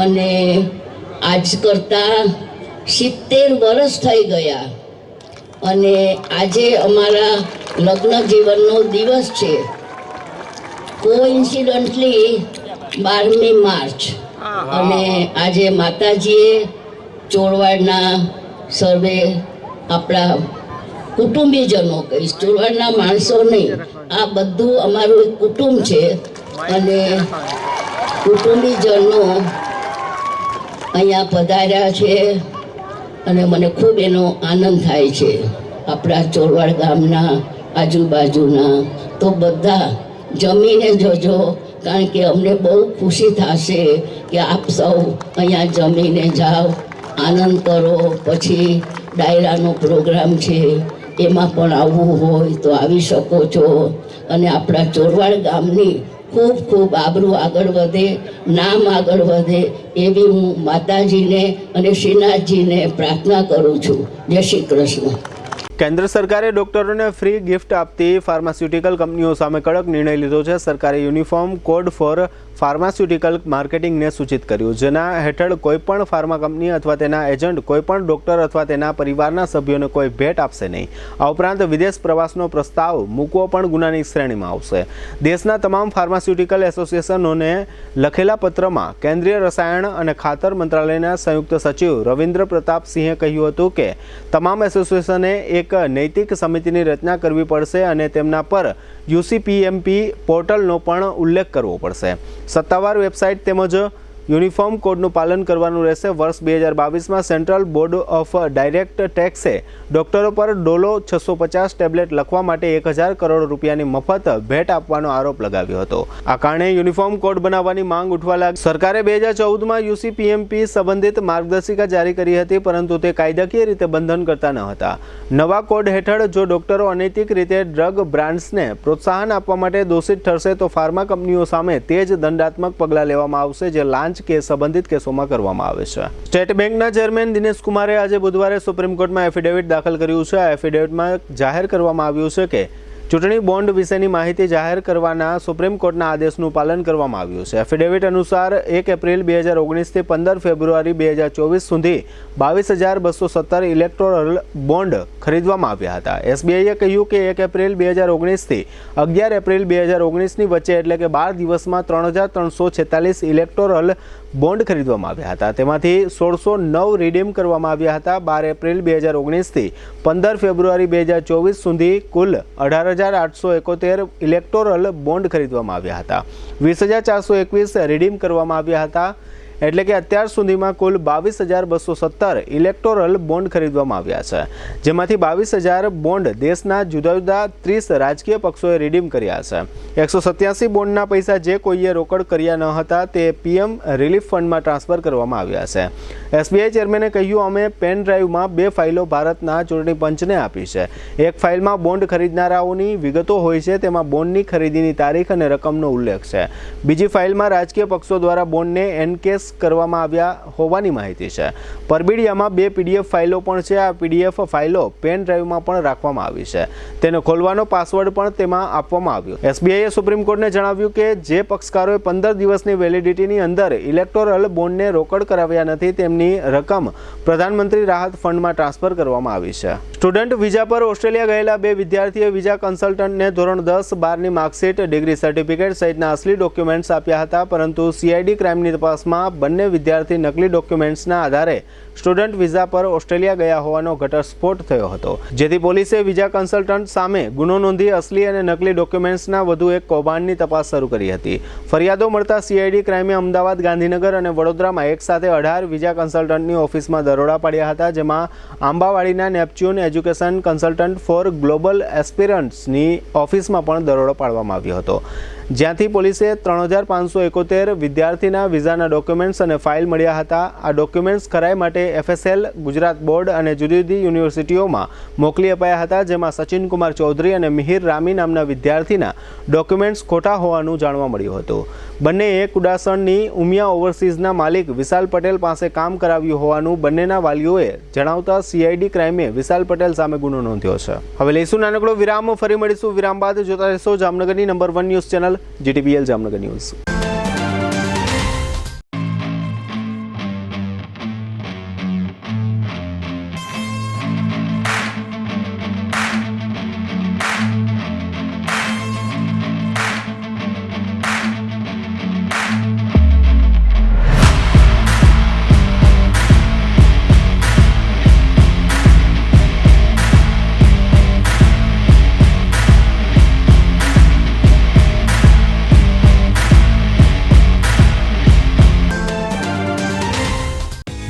અને આજ કરતાં 70 વર્ષ થઈ ગયા અને આજે અમારા લગ્ન જીવનનો દિવસ છે. કોઇન્સિડન્ટલી 12મી માર્ચ અને આજે માતાજીએ ચોરવાડના સર્વે આપણા કુટુંબીજનો કહીશ, ચોરવાડના માણસો નહીં, આ બધું અમારું એક કુટુંબ છે અને કુટુંબીજનો અહીંયા પધાર્યા છે અને મને ખૂબ એનો આનંદ થાય છે. આપણા ચોરવાડ ગામના આજુબાજુના તો બધા જમીને જજો, કારણ કે અમને બહુ ખુશી થશે કે આપ સૌ અહીંયા જમીને જાઓ, આનંદ કરો. પછી ડાયરાનો પ્રોગ્રામ છે, એમાં પણ આવવું હોય તો આવી શકો છો. અને આપણા ચોરવાડ ગામની ખૂબ ખૂબ આબરૂ આગળ વધે, નામ આગળ વધે એવી હું માતાજીને અને શ્રીનાથજીને પ્રાર્થના કરું છું. જય શ્રી કૃષ્ણ. કેન્દ્ર સરકારે ડોક્ટરોને ફ્રી ગિફ્ટ આપતી ફાર્માસ્યુટિકલ કંપનીઓ સામે કડક નિર્ણય લીધો છે. સરકારે યુનિફોર્મ કોડ ફોર ફાર્માસ્યુટિકલ માર્કેટિંગને સૂચિત કર્યું, જેના હેઠળ કોઈપણ ફાર્મા કંપની અથવા તેના એજન્ટ કોઈપણ ડોક્ટર અથવા તેના પરિવારના સભ્યોને કોઈ ભેટ આપશે નહીં. આ ઉપરાંત વિદેશ પ્રવાસનો પ્રસ્તાવ મૂકવો પણ ગુનાની શ્રેણીમાં આવશે. દેશના તમામ ફાર્માસ્યુટિકલ એસોસિએશનોને લખેલા પત્રમાં કેન્દ્રીય રસાયણ અને ખાતર મંત્રાલયના સંયુક્ત સચિવ રવિન્દ્ર પ્રતાપ સિંહે કહ્યું હતું કે તમામ એસોસિએશને એક નૈતિક સમિતિની રચના કરવી પડશે અને તેમના પર યુસીપીએમપી પોર્ટલનો પણ ઉલ્લેખ કરવો પડશે. સત્તાવાર વેબસાઇટ તેમજ યુનિફોર્મ કોડનું પાલન કરવાનું રહેશે. વર્ષ 2022માં સેન્ટ્રલ બોર્ડ ઓફ ડાયરેક્ટ ટેક્સે ડોક્ટરો પર ડોલો 650 ટેબ્લેટ લખવા માટે 1000 કરોડ રૂપિયાની મફત ભેટ આપવાનો આરોપ લગાવ્યો હતો. આ કારણે યુનિફોર્મ કોડ બનાવવાની માંગ ઉઠવા લાગી. સરકારે 2014માં યુસીપીએમપી સંબંધિત માર્ગદર્શિકા જારી કરી હતી, પરંતુ તે કાયદાકીય રીતે બંધન કરતા ન હતા. નવા કોડ હેઠળ જો ડોક્ટરો અનૈતિક રીતે ડ્રગ બ્રાન્ડ્સને પ્રોત્સાહન આપવા માટે દોષિત ઠરશે તો ફાર્મા કંપનીઓ સામે તે જ દંડાત્મક પગલાં લેવામાં આવશે, જે લાંચ કે સંબંધિત કેસોમાં કરવામાં આવે છે. સ્ટેટ બેંકના ચેરમેન દિનેશ કુમારે આજે બુધવારે સુપ્રીમ કોર્ટમાં એફિડેવિટ દાખલ કર્યું છે. આ એફિડેવિટમાં જાહેર કરવામાં આવ્યું છે કે ચૂંટણી બોન્ડ વિશેની માહિતી જાહેર કરવાના સુપ્રીમ કોર્ટના આદેશનું પાલન કરવામાં આવ્યું છે. એફિડેવિટ અનુસાર 1 એપ્રિલ 2019થી 15 ફેબ્રુઆરી 2024 સુધી 22,217 ઇલેક્ટોરલ બોન્ડ ખરીદવામાં આવ્યા હતા. એસબીઆઈએ કહ્યું કે 1 એપ્રિલ 2019થી 11 એપ્રિલ 2019ની વચ્ચે એટલે કે 12 દિવસમાં 3,346 ઇલેક્ટોરલ બોન્ડ ખરીદવામાં આવ્યા હતા. તેમાંથી 1609 રિડીમ કરવામાં આવ્યા હતા. 12 એપ્રિલ 2019થી 15 ફેબ્રુઆરી 2024 સુધી કુલ 18,871 ઇલેક્ટોરલ બોન્ડ ખરીદવામાં આવ્યા હતા. 20,421 રિડીમ કરવામાં આવ્યા હતા. એટલે કે અત્યાર સુધીમાં કુલ 22,217 ઇલેક્ટોરલ બોન્ડ ખરીદવામાં આવ્યા છે, જેમાંથી 22,000 બોન્ડ દેશના જુદા જુદા 30 રાજકીય પક્ષોએ રિડીમ કર્યા છે. 187 બોન્ડના પૈસા જે કોઈએ રોકડ કર્યા ન હતા તે પીએમ રિલીફ ફંડમાં ટ્રાન્સફર કરવામાં આવ્યા છે. એસબીઆઈ ચેરમેને કહ્યું, અમે પેન ડ્રાઈવમાં 2 ફાઇલો ભારતના ચૂંટણી પંચને આપી છે. એક ફાઇલમાં બોન્ડ ખરીદનારાઓની વિગતો હોય છે, તેમાં બોન્ડની ખરીદીની તારીખ અને રકમનો ઉલ્લેખ છે. બીજી ફાઇલમાં રાજકીય પક્ષો દ્વારા બોન્ડને એનકેસ કરવામાં આવ્યા હોવાની માહિતી છે. પરબીડિયામાં 2 પીડીએફ ફાઇલો પણ છે. આ પીડીએફ ફાઇલો પેન ડ્રાઈવમાં પણ રાખવામાં આવી છે. તેને ખોલવાનો પાસવર્ડ પણ તેમાં આપવામાં આવ્યો. એસબીઆઈએ સુપ્રીમ કોર્ટને જણાવ્યું કે જે પક્ષકારોએ 15 દિવસની વેલિડિટીની અંદર ઇલેક્ટોરલ બોન્ડને રોકડ કરાવ્યા નથી તેમની રકમ પ્રધાનમંત્રી રાહત ફંડમાં ટ્રાન્સફર કરવામાં આવી છે. સ્ટુડન્ટ વિઝા પર ઓસ્ટ્રેલિયા ગયેલા 2 વિદ્યાર્થીઓએ વિઝા કન્સલ્ટન્ટને ધોરણ 10-12ની માર્કશીટ, ડિગ્રી સર્ટિફિકેટ સહિતના અસલી ડોક્યુમેન્ટ્સ આપ્યા હતા, પરંતુ સીઆઈડી ક્રાઇમની તપાસમાં બંને વિદ્યાર્થી નકલી ડોક્યુમેન્ટ્સના આધારે સ્ટુડન્ટ વિઝા પર ઓસ્ટ્રેલિયા ગયા હોવાનો ઘટસ્ફોટ થયો હતો, જેથી પોલીસે વિઝા કન્સલ્ટન્ટ સામે ગુનો નોંધી અસલી અને નકલી ડોક્યુમેન્ટ્સના વધુ એક કૌભાંડની તપાસ શરૂ કરી હતી. ફરિયાદો મળતા CID ક્રાઇમે અમદાવાદ, ગાંધીનગર અને વડોદરામાં એક સાથે 18 વિઝા કન્સલ્ટન્ટની ઓફિસમાં દરોડા પાડ્યા હતા, જેમાં આંબાવાડીના Neptune education consultant for global એસ્પિરન્ટ્સની ઓફિસમાં પણ દરોડો પાડવામાં આવ્યો હતો, જ્યાંથી પોલીસે 3571 વિદ્યાર્થીના વિઝાના ડોક્યુમેન્ટ્સ અને ફાઇલ મળ્યા હતા. આ ડોક્યુમેન્ટ્સ ખરાઈ માટે FSL, ગુજરાત બોર્ડ અને જુદી જુદી યુનિવર્સિટીઓમાં મોકલી અપાયા હતા, જેમાં સચિન કુમાર ચૌધરી અને મિહિર રામી નામના વિદ્યાર્થીના ડોક્યુમેન્ટ્સ ખોટા હોવાનું જાણવા મળ્યું હતું. બંને એક ઉડાસણની ઉમિયા ઓવરસીઝના માલિક વિશાલ પટેલ પાસે કામ કરાવ્યું હોવાનું બંનેના વાલીઓએ જણાવતા CID ક્રાઇમે વિશાલ પટેલ સામે ગુનો નોંધ્યો છે. હવે લઈશું નાનકડો વિરામ, ફરી મળીશું. વિરામ બાદ જોતા રહેશો જામનગરની number 1 news channel GTPL Jamnagar news.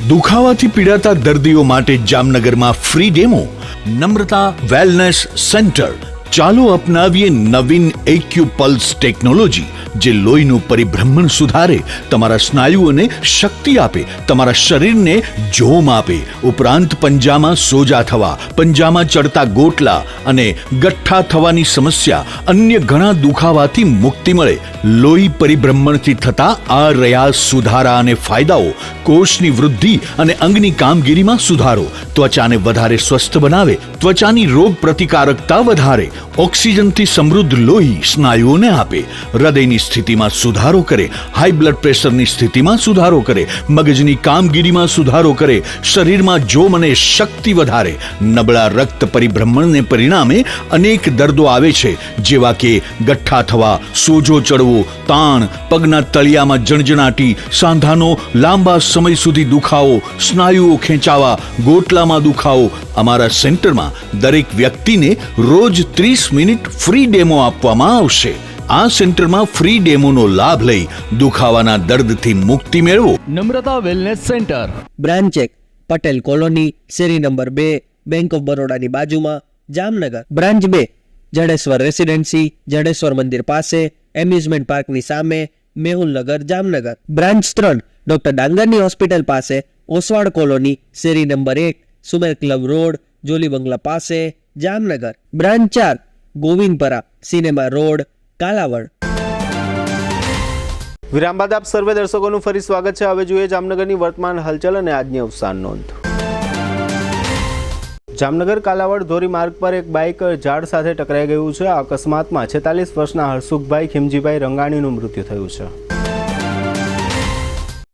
દુખાવાથી પીડાતા દર્દીઓ માટે જામનગરમાં free demo. Namrata wellness centre. ચાલો અપનાવીએ નવીન એક્યુપલ્સ ટેકનોલોજી, જે લોહીનું પરિભ્રમણ સુધારે, તમારા સ્નાયુઓને શક્તિ આપે, તમારા શરીરને જોમ આપે, ઉપરાંત પંજામાં સોજા થવા, પંજામાં ચડતા ગોટલા અને ગઠ્ઠા થવાની સમસ્યા, અન્ય ઘણા દુખાવાથી મુક્તિ મળે. લોહી પરિભ્રમણથી થતા આ રહ્યા સુધારા અને ફાયદાઓ. કોષની વૃદ્ધિ અને અંગની કામગીરીમાં સુધારો, ત્વચાને વધારે સ્વસ્થ બનાવે, ત્વચાની રોગ પ્રતિકારકતા વધારે, ઓક્સિજનથી સમૃદ્ધ લોહી સ્નાયુઓને આપે, હૃદયની સ્થિતિમાં સુધારો કરે, હાઈ બ્લડ પ્રેશરની સ્થિતિમાં સુધારો કરે, મગજની કામગીરીમાં સુધારો કરે, શરીરમાં જોમ અને શક્તિ વધારે. નબળા રક્ત પરિભ્રમણને પરિણામે અનેક દર્દો આવે છે, જેવા કે ગઠ્ઠા થવા, સોજો ચડવો, તાણ, પગના તળિયામાં જણજણાટી, સાંધાનો લાંબા સમય સુધી દુખાવો, સ્નાયુઓ ખેંચાવા, ગોટલામાં દુખાવો. અમારા સેન્ટરમાં દરેક વ્યક્તિને રોજ 30 મિનિટ ફ્રી ડેમો આપવામાં આવશે. આ સેન્ટરમાં ફ્રી ડેમોનો લાભ લઈ દુખાવાના દર્દથી મુક્તિ મેળવો. Namrata wellness centre, branch 1 Patel colony, શેરી નંબર 2, બેંક ઓફ બરોડાની બાજુમાં, જામનગર. બ્રાન્ચ 2 જડેશ્વર રેસિડેન્સી, જડેશ્વર મંદિર પાસે, એમ્યુઝમેન્ટ પાર્કની સામે, મેહુલનગર, જામનગર. બ્રાન્ચ 3 ડોક્ટર ડાંગરની હોસ્પિટલ પાસે, ઓસવાડ કોલોની, શેરી number 1, Sumer club road, Jolly બંગલા પાસે, Jamnagar. Branch 4 Govindpara, cinema road, Kalavad. વિરામ બાદ આપ સર્વે દર્શકોનું ફરી સ્વાગત છે. હવે જોઈએ જામનગરની વર્તમાન હલચલ અને આજની અવસાન નોંધ. જામનગર કાલાવડ ધોરી માર્ગ પર એક બાઇક ઝાડ સાથે ટકરાઈ ગયું છે. આ અકસ્માતમાં 46 વર્ષના હરસુખભાઈ ખીમજીભાઈ રંગાણીનું મૃત્યુ થયું છે.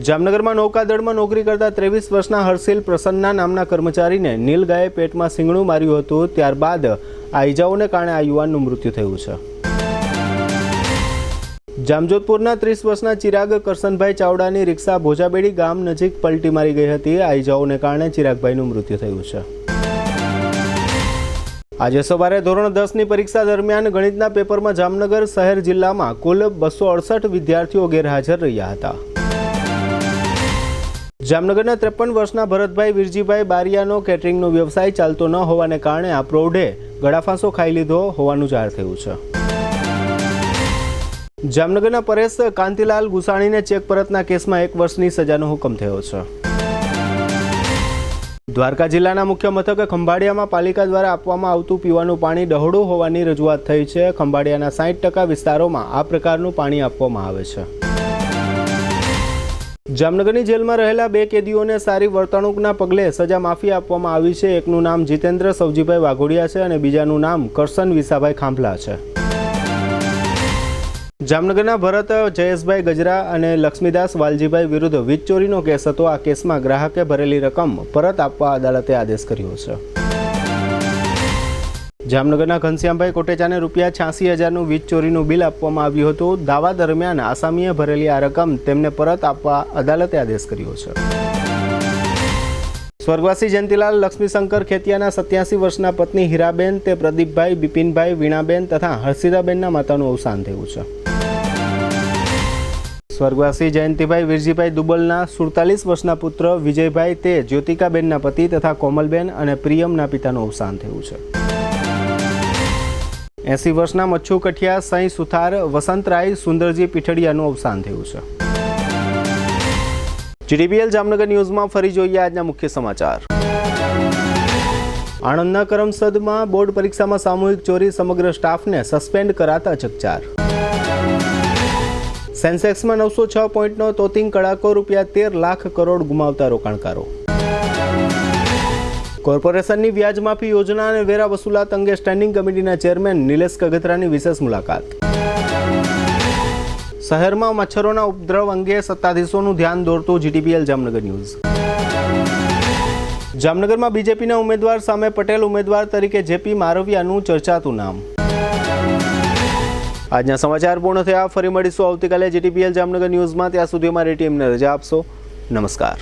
જામનગરમાં નૌકાદળમાં નોકરી કરતા 23 વર્ષના હર્ષિલ પ્રસન્ના નામના કર્મચારીને નીલગાયે પેટમાં શીંગણું માર્યું હતું. ત્યારબાદ આ ઇજાઓને કારણે આ યુવાનનું મૃત્યુ થયું છે. જામજોધપુરના 30 વર્ષના ચિરાગ કરશનભાઈ ચાવડાની રિક્ષા ભોજાબેડી ગામ નજીક પલટી મારી ગઈ હતી. આ ઇજાઓને કારણે ચિરાગભાઈનું મૃત્યુ થયું છે. આજે સવારે ધોરણ 10ની પરીક્ષા દરમિયાન ગણિતના પેપરમાં જામનગર શહેર જિલ્લામાં કુલ 268 વિદ્યાર્થીઓ ગેરહાજર રહ્યા હતા. જામનગરના 53 વર્ષના ભરતભાઈ વીરજીભાઈ બારિયાનો કેટરિંગનો વ્યવસાય ચાલતો ન હોવાને કારણે આ પ્રૌઢે ગળાફાંસો ખાઈ લીધો હોવાનું જાહેર થયું છે. જામનગરના પરેશ કાંતિલાલ ગુસાણીને ચેક પરતના કેસમાં 1 વર્ષની સજાનો હુકમ થયો છે. દ્વારકા જિલ્લાના મુખ્ય મથક ખંભાળિયામાં પાલિકા દ્વારા આપવામાં આવતું પીવાનું પાણી ડહોળું હોવાની રજૂઆત થઈ છે. ખંભાળિયાના 60% વિસ્તારોમાં આ પ્રકારનું પાણી આપવામાં આવે છે. જામનગરની જેલમાં રહેલા 2 કેદીઓને સારી વર્તણૂકના પગલે સજા માફી આપવામાં આવી છે. એકનું નામ જીતેન્દ્ર સવજીભાઈ વાઘોડિયા છે અને બીજાનું નામ કરશન વિસાભાઈ ખાંભલા છે. જામનગરના ભરત જયેશભાઈ ગજરા અને લક્ષ્મીદાસ વાલજીભાઈ વિરુદ્ધ વીજ ચોરીનો કેસ હતો. આ કેસમાં ગ્રાહકે ભરેલી રકમ પરત આપવા અદાલતે આદેશ કર્યો છે. જામનગરના ઘનશ્યામભાઈ કોટેચાને ₹86,000નું વીજ ચોરીનું બિલ આપવામાં આવ્યું હતું. દાવા દરમિયાન આસામીએ ભરેલી આ રકમ તેમને પરત આપવા અદાલતે આદેશ કર્યો છે. સ્વર્ગવાસી જયંતિલાલ લક્ષ્મીશંકર ખેતિયાના 87 વર્ષના પત્ની હીરાબેન તે પ્રદીપભાઈ, બિપિનભાઈ, વીણાબેન તથા હર્ષિદાબેનના માતાનું અવસાન થયું છે. સ્વર્ગવાસી જયંતિભાઈ વીરજીભાઈ દુબલના 47 વર્ષના પુત્ર વિજયભાઈ તે જ્યોતિકાબેનના પતિ તથા કોમલબેન અને પ્રિયમના પિતાનું અવસાન થયું છે. 80 વર્ષના મચ્છુ કઠિયા સઈ સુથાર વસંતરાય સુંદરજી પીઠડિયાનું અવસાન થયું છે. GTPL જામનગર ન્યૂઝમાં ફરી જોઈએ આજના મુખ્ય સમાચાર. આણંદના કરમસદમાં બોર્ડ પરીક્ષામાં સામૂહિક ચોરી, સમગ્ર સ્ટાફને સસ્પેન્ડ કરાતા ચકચાર. સેન્સેક્સમાં 906 પોઈન્ટનો તોતિંગ કડાકો, ₹13 લાખ કરોડ ગુમાવતા રોકાણકારો. કોર્પોરેશનની વ્યાજ માફી યોજના અને વેરા વસૂલાત અંગે સ્ટેન્ડિંગ કમિટીના ચેરમેન નિલેશ કગથરાની વિશેષ મુલાકાત. શહેરમાં મચ્છરોના ઉપદ્રવ અંગે સત્તાધીશોનું ધ્યાન દોરતું GTPL જામનગર ન્યૂઝ. જામનગરમાં બીજેપીના ઉમેદવાર સામે પટેલ ઉમેદવાર તરીકે JP મારવિયાનું ચર્ચાતું નામ. આજના સમાચાર પૂર્ણ થયા. ફરી મળીશું આવતીકાલે GTPL જામનગર ન્યૂઝમાં. ત્યાં સુધી અમારી ટીમને રજા આપશો. નમસ્કાર.